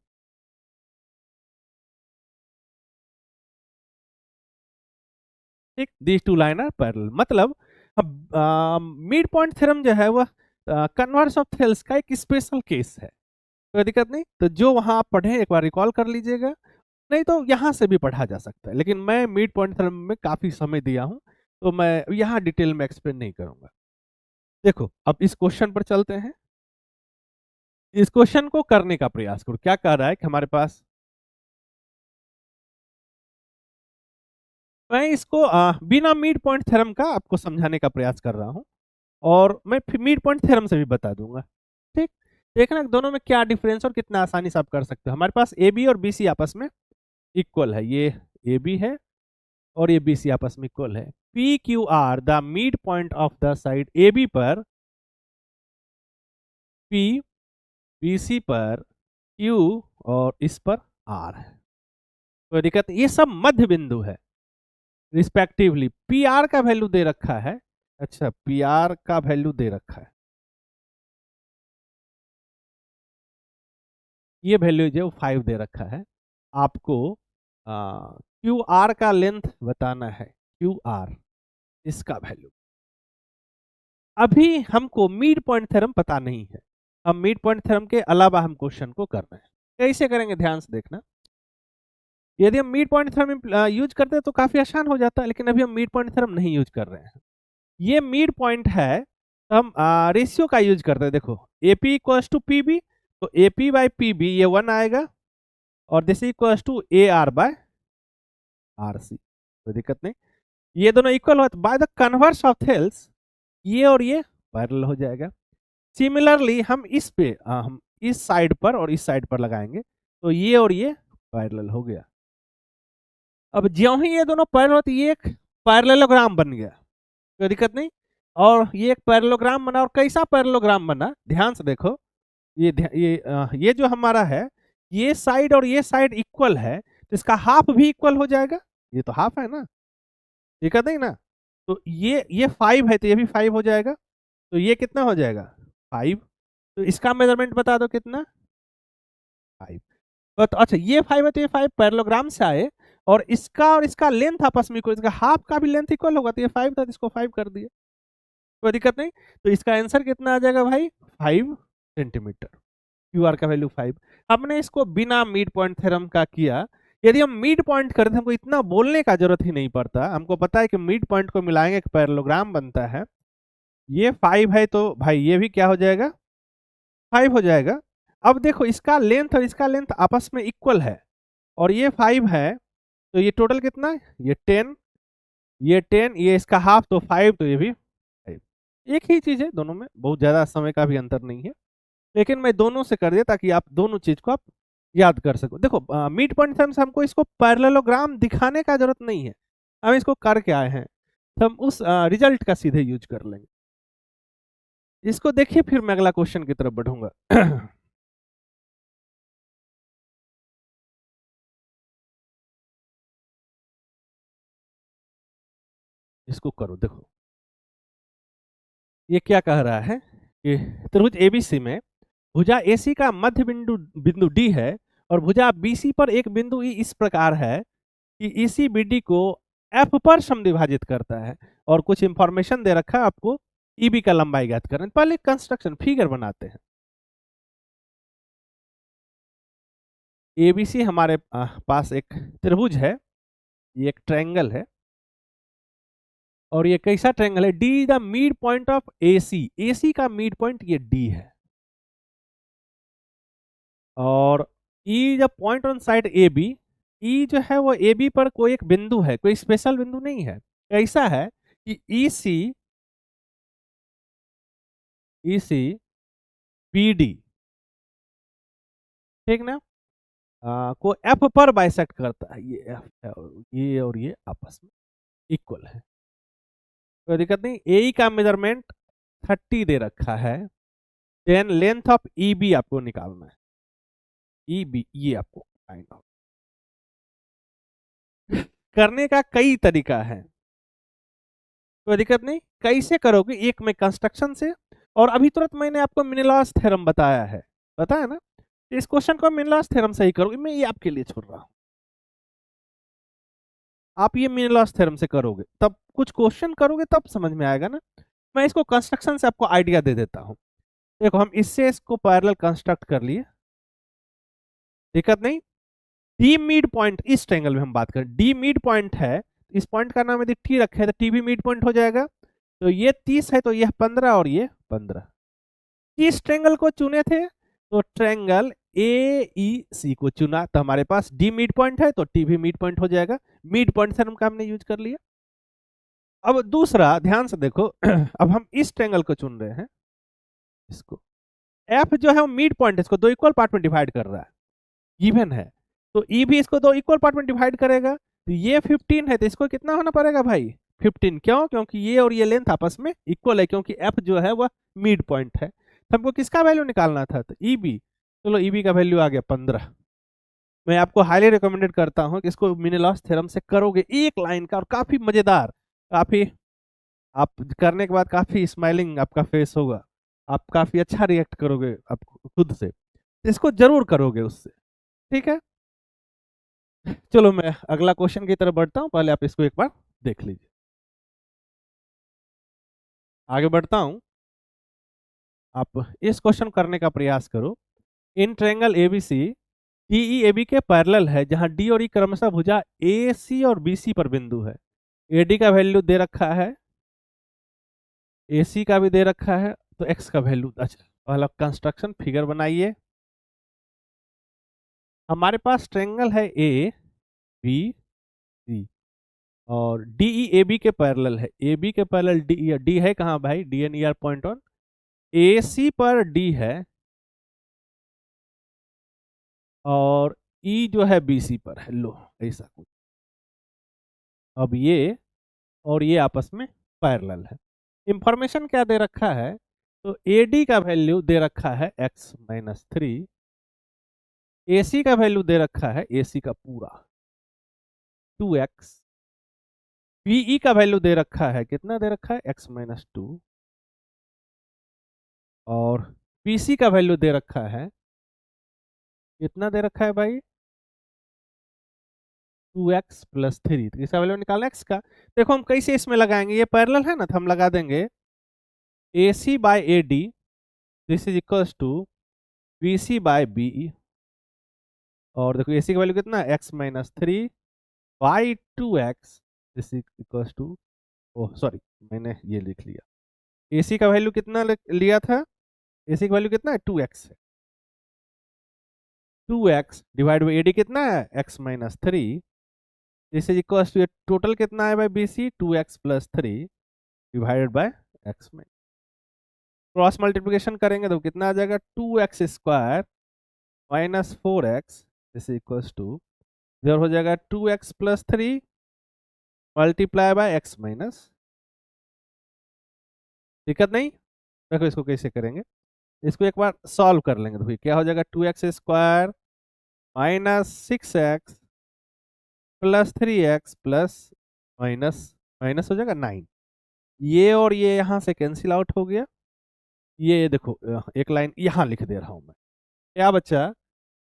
ठीक, these two line are parallel. मतलब मिड पॉइंट थ्योरम जो है वह कन्वर्स ऑफ थेल्स का एक स्पेशल केस है। कोई दिक्कत नहीं, तो जो वहां आप पढ़े एक बार रिकॉल कर लीजिएगा, नहीं तो यहां से भी पढ़ा जा सकता है, लेकिन मैं मिड पॉइंट थ्योरम में काफी समय दिया हूं, तो मैं यहाँ डिटेल में एक्सप्लेन नहीं करूंगा। देखो अब इस क्वेश्चन पर चलते हैं। इस क्वेश्चन को करने का प्रयास करो। क्या कह रहा है कि हमारे पास, मैं इसको बिना मिड पॉइंट थ्योरम का आपको समझाने का प्रयास कर रहा हूं, और मैं मिड पॉइंट थ्योरम से भी बता दूंगा। ठीक, देखना दोनों में क्या डिफरेंस और कितना आसानी से आप कर सकते हो। हमारे पास ए बी और बी सी आपस में इक्वल है, ये ए बी है और ये बी सी आपस में इक्वल है। P Q R the mid point of the side A B पर, पी बी सी पर, क्यू और इस पर आर है। कोई दिक्कत नहीं, ये सब मध्य बिंदु है। रिस्पेक्टिवली पी आर का वैल्यू दे रखा है। अच्छा, पी आर का वैल्यू दे रखा है, ये वैल्यू जो 5 दे रखा है। आपको क्यू आर का लेंथ बताना है, क्यू आर, इसका वैल्यू। अभी हमको मिड पॉइंट थ्योरम पता नहीं है, हम मिड पॉइंट थ्योरम के अलावा हम क्वेश्चन को कर रहे हैं। कैसे करेंगे ध्यान से देखना। यदि हम मिड पॉइंट थ्योरम यूज करते हैं तो काफी आसान हो जाता है, लेकिन अभी हम मिड पॉइंट थ्योरम नहीं यूज कर रहे हैं। ये मिड पॉइंट है, तो हम रेशियो का यूज करते हैं। देखो AP equals to P B, तो एपी बाई पी बी ये 1 आएगा, और this equals to A R by R C. कोई दिक्कत नहीं, ये दोनों इक्वल हो, by the converse of Thales ये और ये पैरेलल हो जाएगा। सिमिलरली हम इस पे हम इस साइड पर और इस साइड पर लगाएंगे, तो ये और ये पैरेलल हो गया। अब ज्यों ही ये दोनों पैरेलल होते, ये एक पैरेललोग्राम बन गया। कोई दिक्कत नहीं, और ये एक पैरेललोग्राम बना, और कैसा पैरेललोग्राम बना ध्यान से देखो। ये जो हमारा है, ये साइड और ये साइड इक्वल है, तो इसका हाफ भी इक्वल हो जाएगा। ये तो हाफ है ना, दिक्कत नहीं ना। तो ये 5 है, तो ये भी 5 हो जाएगा, तो ये कितना हो जाएगा 5। तो इसका मेजरमेंट बता दो कितना, 5। तो अच्छा, ये 5 है तो ये 5 पैरेललोग्राम से आए, और इसका लेंथ आपस में इक्वल, इसका हाफ का भी लेंथ इक्वल होगा, तो ये 5 था तो इसको 5 कर दिया। कोई दिक्कत नहीं, तो इसका आंसर कितना आ जाएगा भाई, 5 सेंटीमीटर। क्यू आर का वैल्यू 5। हमने इसको बिना मिड पॉइंट थ्योरम का किया। यदि हम मिड पॉइंट करते हैं, हमको इतना बोलने का जरूरत ही नहीं पड़ता, हमको पता है कि मिड पॉइंट को मिलाएंगे एक पैरेललोग्राम बनता है। ये 5 है तो भाई ये भी क्या हो जाएगा, 5 हो जाएगा। अब देखो इसका लेंथ और इसका लेंथ आपस में इक्वल है, और ये 5 है, तो ये टोटल कितना है, ये 10, ये 10, ये इसका हाफ तो 5, तो ये भी 5। एक ही चीज है दोनों में, बहुत ज्यादा समय का भी अंतर नहीं है, लेकिन मैं दोनों से कर दिया ताकि आप दोनों चीज को आप याद कर सको। देखो मिड पॉइंट थ्योरम से हमको इसको पैरेललोग्राम दिखाने का जरूरत नहीं है, हम इसको करके आए हैं, तो हम उस रिजल्ट का सीधे यूज कर लेंगे। इसको देखिए, फिर मैं अगला क्वेश्चन की तरफ बढ़ूंगा। इसको करो, देखो ये क्या कह रहा है कि त्रिभुज एबीसी में भुजा एसी का मध्य बिंदु बिंदु डी है, और भुजा बीसी पर एक बिंदु ई इस प्रकार है कि इसी बीडी को एफ पर समद्विभाजित करता है, और कुछ इंफॉर्मेशन दे रखा है आपको, ईबी का लंबाई ज्ञात करना। पहले कंस्ट्रक्शन फिगर बनाते हैं। एबीसी हमारे पास एक त्रिभुज है, ये एक ट्रायंगल है, और ये कैसा ट्रायंगल है? D the mid point of AC, AC का मिड पॉइंट ये डी है, और E the point on side A B, E जो है वो ए बी पर कोई एक बिंदु है, कोई स्पेशल बिंदु नहीं है। कैसा है कि ई सी बी डी, ठीक ना, को एफ पर बाइसेक्ट करता है। ये एफ है और ये आपस में इक्वल है, कोई दिक्कत नहीं। ए का मेजरमेंट 30 दे रखा है, then length of E B आपको निकालना है, ई बी ये आपको फाइंड आउट करने का कई तरीका है, कोई दिक्कत नहीं। कैसे करोगे? एक में कंस्ट्रक्शन से, और अभी तुरंत मैंने आपको मिनलास थ्योरम बताया ना, इस क्वेश्चन को मिनलास थ्योरम से ही करोगे, मैं ये आपके लिए छोड़ रहा हूं। आप ये मिनलास थ्योरम से करोगे, तब कुछ क्वेश्चन करोगे तब समझ में आएगा ना। मैं इसको कंस्ट्रक्शन से आपको आइडिया दे देता हूं। देखो, हम इससे इसको पैरेलल कंस्ट्रक्ट कर लिए, दिक्कत नहीं। डी मिड पॉइंट, इस ट्रायंगल में हम बात करें, डी मिड पॉइंट है, इस पॉइंट का नाम यदि टी रखे तो टी भी मिड पॉइंट हो जाएगा। तो ये 30 है, तो यह 15 और ये 15। किस ट्रायंगल को चुने थे? तो ट्रायंगल ए ई सी को चुना, तो हमारे पास डी मिड पॉइंट है तो टी भी मिड पॉइंट हो जाएगा। मिड पॉइंट थ्योरम का हमने यूज कर लिया। अब दूसरा, ध्यान से देखो अब हम इस ट्रायंगल को चुन रहे हैं, इसको एफ जो है वो मिड पॉइंट है, इसको दो इक्वल पार्ट में डिवाइड कर रहा है, गिवन है, तो ई भी इसको दो इक्वल पार्ट में डिवाइड करेगा। तो ये 15 है, तो इसको कितना होना पड़ेगा भाई? 15। क्यों? क्योंकि ये और ये लेंथ आपस में इक्वल है, क्योंकि एफ जो है वह मिड पॉइंट है। तो हमको किसका वैल्यू निकालना था? तो ई बी। चलो, ई बी का वैल्यू आ गया 15। मैं आपको हाईली रिकमेंडेड करता हूँ कि इसको मिनलास थ्योरम से करोगे, एक लाइन का, और काफी मजेदार, काफी, आप करने के बाद काफी स्माइलिंग आपका फेस होगा, आप काफी अच्छा रिएक्ट करोगे आप खुद से, तो इसको जरूर करोगे उससे, ठीक है। चलो, मैं अगला क्वेश्चन की तरफ बढ़ता हूँ, पहले आप इसको एक बार देख लीजिए। आगे बढ़ता हूँ, आप इस क्वेश्चन करने का प्रयास करो। In triangle ABC, DE AB के पैरेलल है, जहां डी और ई क्रमशः भुजा ए सी और बी सी पर बिंदु है। एडी का वैल्यू दे रखा है, ए सी का भी दे रखा है, तो एक्स का वैल्यू। अच्छा, पहला कंस्ट्रक्शन फिगर बनाइए। हमारे पास ट्रायंगल है ए बी सी, और डीई ए बी के पैरेलल है, ए बी के पैरेलल डी, डी है कहाँ भाई? D N E are point on A C पर डी है, और ई जो है बी सी पर है। लो, ऐसा कुछ। अब ये और ये आपस में पैरेलल है। इंफॉर्मेशन क्या दे रखा है? तो ए डी का वैल्यू दे रखा है x-3, ए सी का वैल्यू दे रखा है, ए सी का पूरा 2x, बीई का वैल्यू दे रखा है, कितना दे रखा है? x-2, और बीसी का वैल्यू दे रखा है, कितना दे रखा है भाई? 2x+3। तो इसका वैल्यू निकालना x का। देखो, हम कैसे इसमें लगाएंगे, ये पैरेलल है ना, तो हम लगा देंगे A C by A D, this is equals to B C by BE, और देखो ए सी का वैल्यू कितना है? x-3 by 2x, this is equals to, oh sorry, मैंने ये लिख लिया। ए सी का वैल्यू कितना लिया था? ए सी का वैल्यू कितना है? 2x है। 2x divide by A D कितना है? x-3, this is equals to, total कितना है भाई? B C 2x+3 divided by x में, क्रॉस मल्टीप्लिकेशन करेंगे तो कितना आ जाएगा? 2x² minus 4x, this is equals to, इधर हो जाएगा 2x+3 multiply by x minus. दिक्कत नहीं। देखो, इसको कैसे करेंगे, इसको एक बार सॉल्व कर लेंगे, तो क्या हो जाएगा? 2x² minus 6x plus 3x plus minus minus हो जाएगा 9। ये और ये यहाँ से कैंसिल आउट हो गया। ये देखो, एक लाइन यहाँ लिख दे रहा हूँ मैं, क्या बच्चा?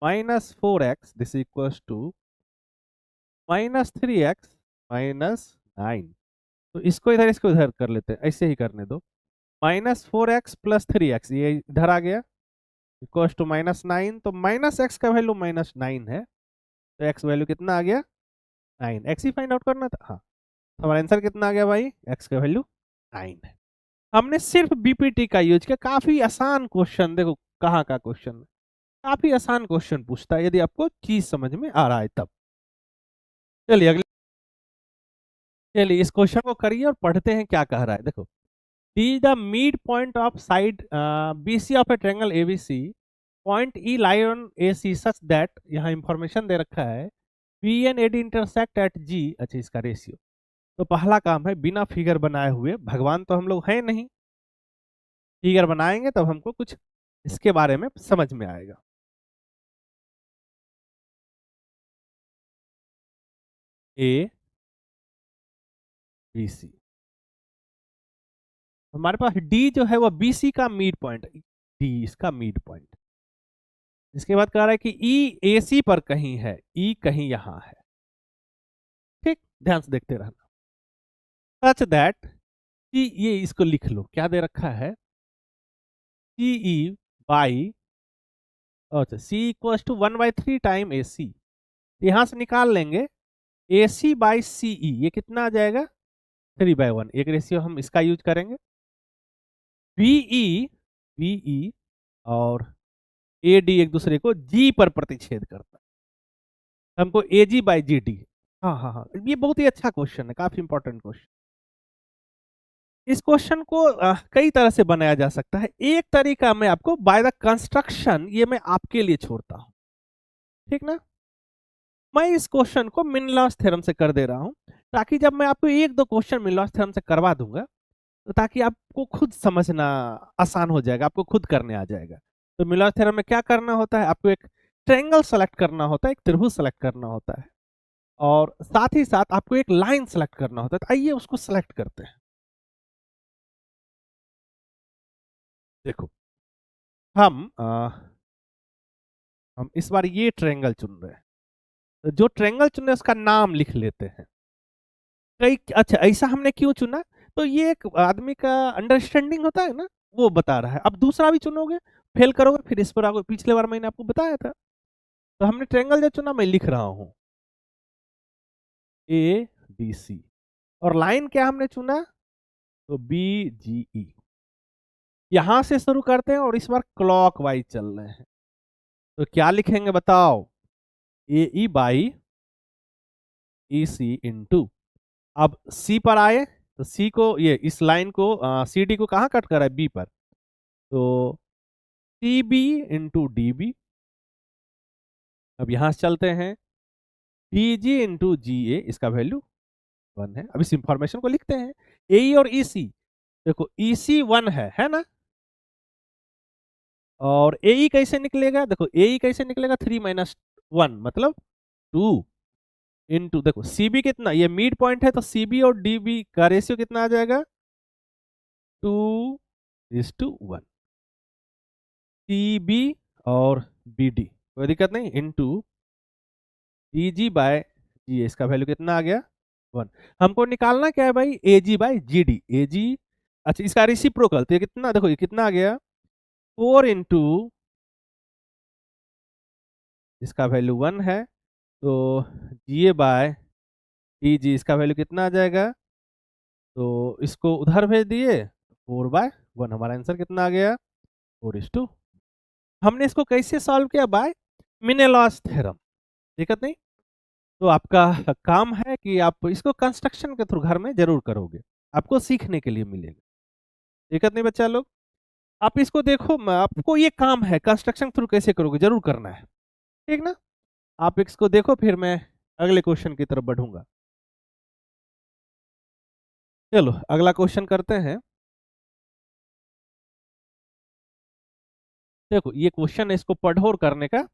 -4x this equals to -3x -9। तो इसको इधर कर लेते हैं, ऐसे ही करने दो। -4x + 3x ये इधर आ गया, इक्वल्स टू -9। तो -x का वैल्यू -9 है, तो x वैल्यू कितना आ गया 9। x ही फाइंड आउट करना था। हाँ, तो हमारा आंसर कितना आ गया भाई, x का वैल्यू 9 है। हमने सिर्फ बीपीटी का यूज किया। काफी आसान क्वेश्चन, देखो कहाँ का क्वेश्चन, काफी आसान क्वेश्चन पूछता है यदि आपको चीज समझ में आ रहा है तब। चलिए अगले, चलिए इस क्वेश्चन को करिए और पढ़ते हैं क्या कह रहा है। देखो, D the mid point of side BC of a triangle ABC, point E lie on AC such that, यहाँ इंफॉर्मेशन दे रखा है B and AD intersect at G. अच्छा, इसका रेशियो। तो पहला काम है बिना फिगर बनाए हुए, भगवान तो हम लोग हैं नहीं, फिगर बनाएंगे तब हमको कुछ इसके बारे में समझ में आएगा। ए बी सी, हमारे पास डी जो है वो बीसी का मिड पॉइंट, डी इसका मिड पॉइंट। इसके बाद कह रहा है कि ई ए सी पर कहीं है, ई कहीं यहां है। ठीक, ध्यान से देखते रहना। सच दैट, कि ये इसको लिख लो, क्या दे रखा है, सी ई बाई, अच्छा सी इक्वल टू 1/3 टाइम ए सी। यहां से निकाल लेंगे ए सी बाई सी ई, ये कितना आ जाएगा 3/1। एक रेशियो हम इसका यूज करेंगे। बीई, बीई और ए डी एक दूसरे को जी पर प्रतिच्छेद करता है, हमको ए जी बाई जी डी। हाँ हाँ हाँ, ये बहुत ही अच्छा क्वेश्चन है, काफी इंपॉर्टेंट क्वेश्चन। इस क्वेश्चन को कई तरह से बनाया जा सकता है। एक तरीका मैं आपको बाय द कंस्ट्रक्शन, ये मैं आपके लिए छोड़ता हूं, ठीक ना। मैं इस क्वेश्चन को मिनलॉस थ्योरम से कर दे रहा हूं, ताकि जब मैं आपको एक दो क्वेश्चन मिनलॉस थ्योरम से करवा दूंगा, तो ताकि आपको खुद समझना आसान हो जाएगा, आपको खुद करने आ जाएगा। तो मिनलॉस थ्योरम में क्या करना होता है, आपको एक ट्रायंगल सेलेक्ट करना होता है, एक त्रिभुज सेलेक्ट करना होता है, और साथ ही साथ आपको एक लाइन सेलेक्ट करना होता है। तो आइए उसको सेलेक्ट करते हैं। देखो, हम हम इस बार ये ट्रायंगल चुन रहे हैं, तो जो ट्रायंगल चुन रहे हैं उसका नाम लिख लेते हैं। कई, अच्छा ऐसा हमने क्यों चुना, तो ये एक आदमी का अंडरस्टैंडिंग होता है ना, वो बता रहा है। अब दूसरा भी चुनोगे, फेल करोगे, फिर इस पर आओगे। पिछले बार मैंने आपको बताया था। तो हमने ट्रायंगल जो चुना, मैं लिख रहा हूं ए बी सी, और लाइन क्या हमने चुना, तो बी जी ई। यहां से शुरू करते हैं और इस बार क्लॉक वाइज चल रहे हैं। तो क्या लिखेंगे बताओ, ए E by E C into, अब सी पर आए, तो सी को, ये इस लाइन को सी डी को कहाँ कट कर रहा है, बी पर, तो C B into D B. अब यहां से चलते हैं डी जी इंटू जी ए, इसका वैल्यू 1 है। अब इस इंफॉर्मेशन को लिखते हैं, ए और ई सी। देखो ई सी 1 है ना, और ए ई कैसे निकलेगा, देखो ए ई कैसे निकलेगा, 3 - 1 मतलब 2 इंटू, देखो सी बी कितना, ये मिड पॉइंट है, तो सी बी और डी बी का रेशियो कितना आ जाएगा, 2:1। सी बी और बी डी, कोई दिक्कत नहीं, इंटू डी जी बाय जी, इसका वैल्यू कितना आ गया 1। हमको निकालना क्या है भाई, ए जी बाई जी डी, ए जी, अच्छा इसका रिसिप्रोकल, तो ये कितना, देखो ये कितना आ गया 4 इंटू, इसका वैल्यू 1 है, तो जी ए बाय डी जी, इसका वैल्यू कितना आ जाएगा, तो इसको उधर भेज दिए, 4/1। हमारा आंसर कितना आ गया, 4:2। हमने इसको कैसे सॉल्व किया, बाय मिनेलॉस थ्योरम, दिक्कत नहीं। तो आपका काम है कि आप इसको कंस्ट्रक्शन के थ्रू घर में जरूर करोगे, आपको सीखने के लिए मिलेगा, दिक्कत नहीं बच्चा लोग। आप इसको देखो, आपको ये काम है कंस्ट्रक्शन थ्रू कैसे करोगे, जरूर करना है, ठीक ना। आप इसको देखो, फिर मैं अगले क्वेश्चन की तरफ बढ़ूंगा। चलो अगला क्वेश्चन करते हैं। देखो ये क्वेश्चन है, इसको पढ़ो और करने का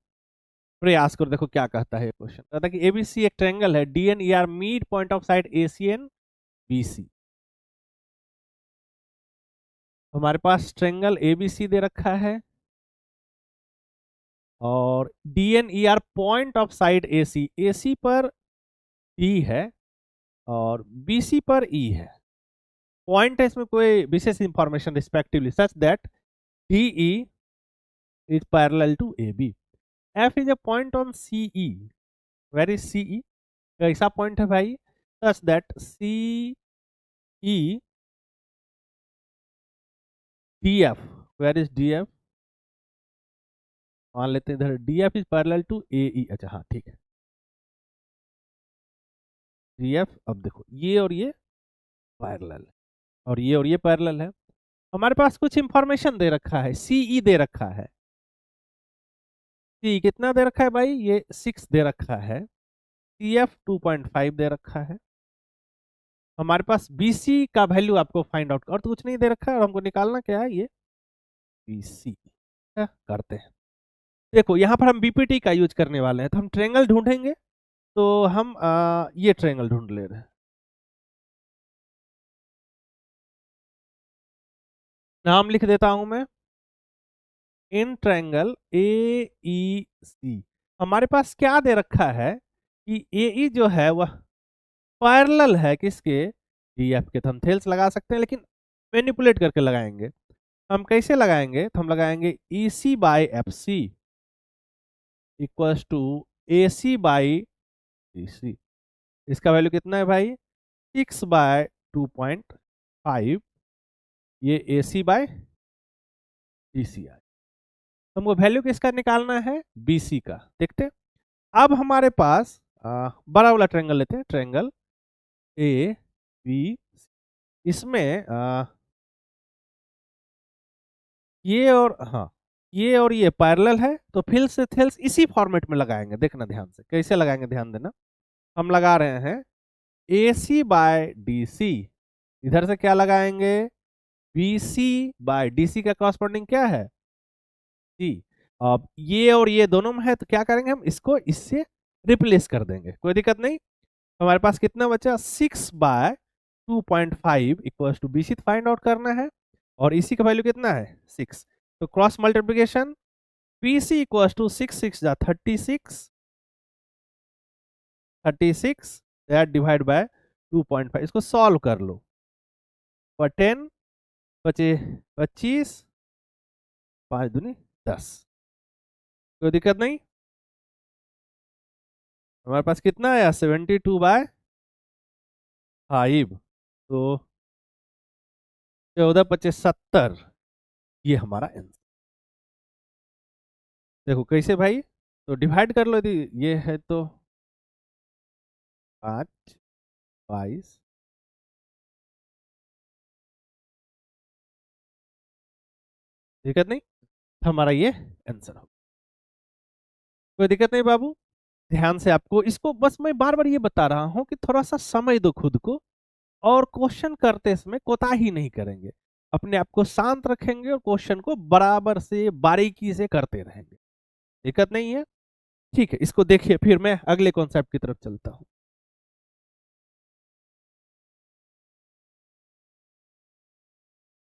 प्रयास करो। देखो क्या कहता है ये क्वेश्चन, कहता है कि एबीसी एक ट्रायंगल है, D N E are mid point of side A C N B C. हमारे पास ट्रायंगल एबीसी दे रखा है, और DNER point of side AC, AC पर E है और BC पर E है। पॉइंट है, इसमें कोई विशेष information respectively such that DE is parallel to AB. F is a point on CE. Where is CE? कैसा पॉइंट है भाई? Such that CE DF. Where is DF? मान लेते हैं इधर DF is parallel to AE. अच्छा हाँ ठीक है, DF। अब देखो ये और ये पैरेलल और ये पैरेलल है। हमारे पास कुछ इंफॉर्मेशन दे रखा है, CE दे रखा है। CE कितना दे रखा है भाई? ये 6 दे रखा है। CF 2.5 दे रखा है। हमारे पास BC का वैल्यू आपको फाइंड आउट, और तो कुछ नहीं दे रखा है, और हमको निकालना क्या है? ये BC करते हैं। देखो यहाँ पर हम BPT का यूज करने वाले हैं, तो हम ट्रायंगल ढूंढेंगे। तो हम ये ट्रायंगल ढूंढ ले रहे हैं। नाम लिख देता हूं मैं, इन ट्रायंगल AEC। हमारे पास क्या दे रखा है कि AE जो है वह पैरेलल है किसके? DF के। तो हम थेल्स लगा सकते हैं, लेकिन मैनिपुलेट करके लगाएंगे। हम कैसे लगाएंगे? तो हम लगाएंगे EC by FC equals to AC by DC। इसका वैल्यू कितना है भाई? 6 बाय 2.5। ये AC बाय DC है। हमको वैल्यू किसका निकालना है? BC का। देखते हैं। अब हमारे पास बड़ा वाला ट्रायंगल लेते हैं, ट्रायंगल ABC। इसमें ये और हाँ, ये और ये पैरेलल है, तो फिर से थेल्स इसी फॉर्मेट में लगाएंगे। देखना ध्यान से कैसे लगाएंगे, ध्यान देना। हम लगा रहे हैं AC बाय DC। इधर से क्या लगाएंगे? BC बाय DC का कॉरस्पॉन्डिंग क्या है? C। अब ये और ये दोनों में है, तो क्या करेंगे? हम इसको इससे रिप्लेस कर देंगे, कोई दिक्कत नहीं। हमारे पास कितना बचा? 6 by 2.5 equals to BC find out करना है, और इसी का वैल्यू कितना है? 6। तो cross multiplication BC equals to 6 6 जा 36 दैट डिवाइड बाय 2.5। इसको सॉल्व कर लो। पर 10 बचे 25, 5 दूनी 10। कोई दिक्कत नहीं। हमारे पास कितना आया? 72 बाय 5। तो 14 25 70, ये हमारा आंसर। देखो कैसे भाई, तो डिवाइड कर लो। यदि ये है तो 5 22, दिक्कत नहीं, हमारा ये आंसर हो। कोई दिक्कत नहीं बाबू। ध्यान से आपको इसको, बस मैं बार बार ये बता रहा हूं कि थोड़ा सा समय दो खुद को, और क्वेश्चन करते समय कोताही नहीं करेंगे। अपने आप को शांत रखेंगे और क्वेश्चन को बराबर से बारीकी से करते रहेंगे। दिक्कत नहीं है, ठीक है। इसको देखिए, फिर मैं अगले कॉन्सेप्ट की तरफ चलता हूं।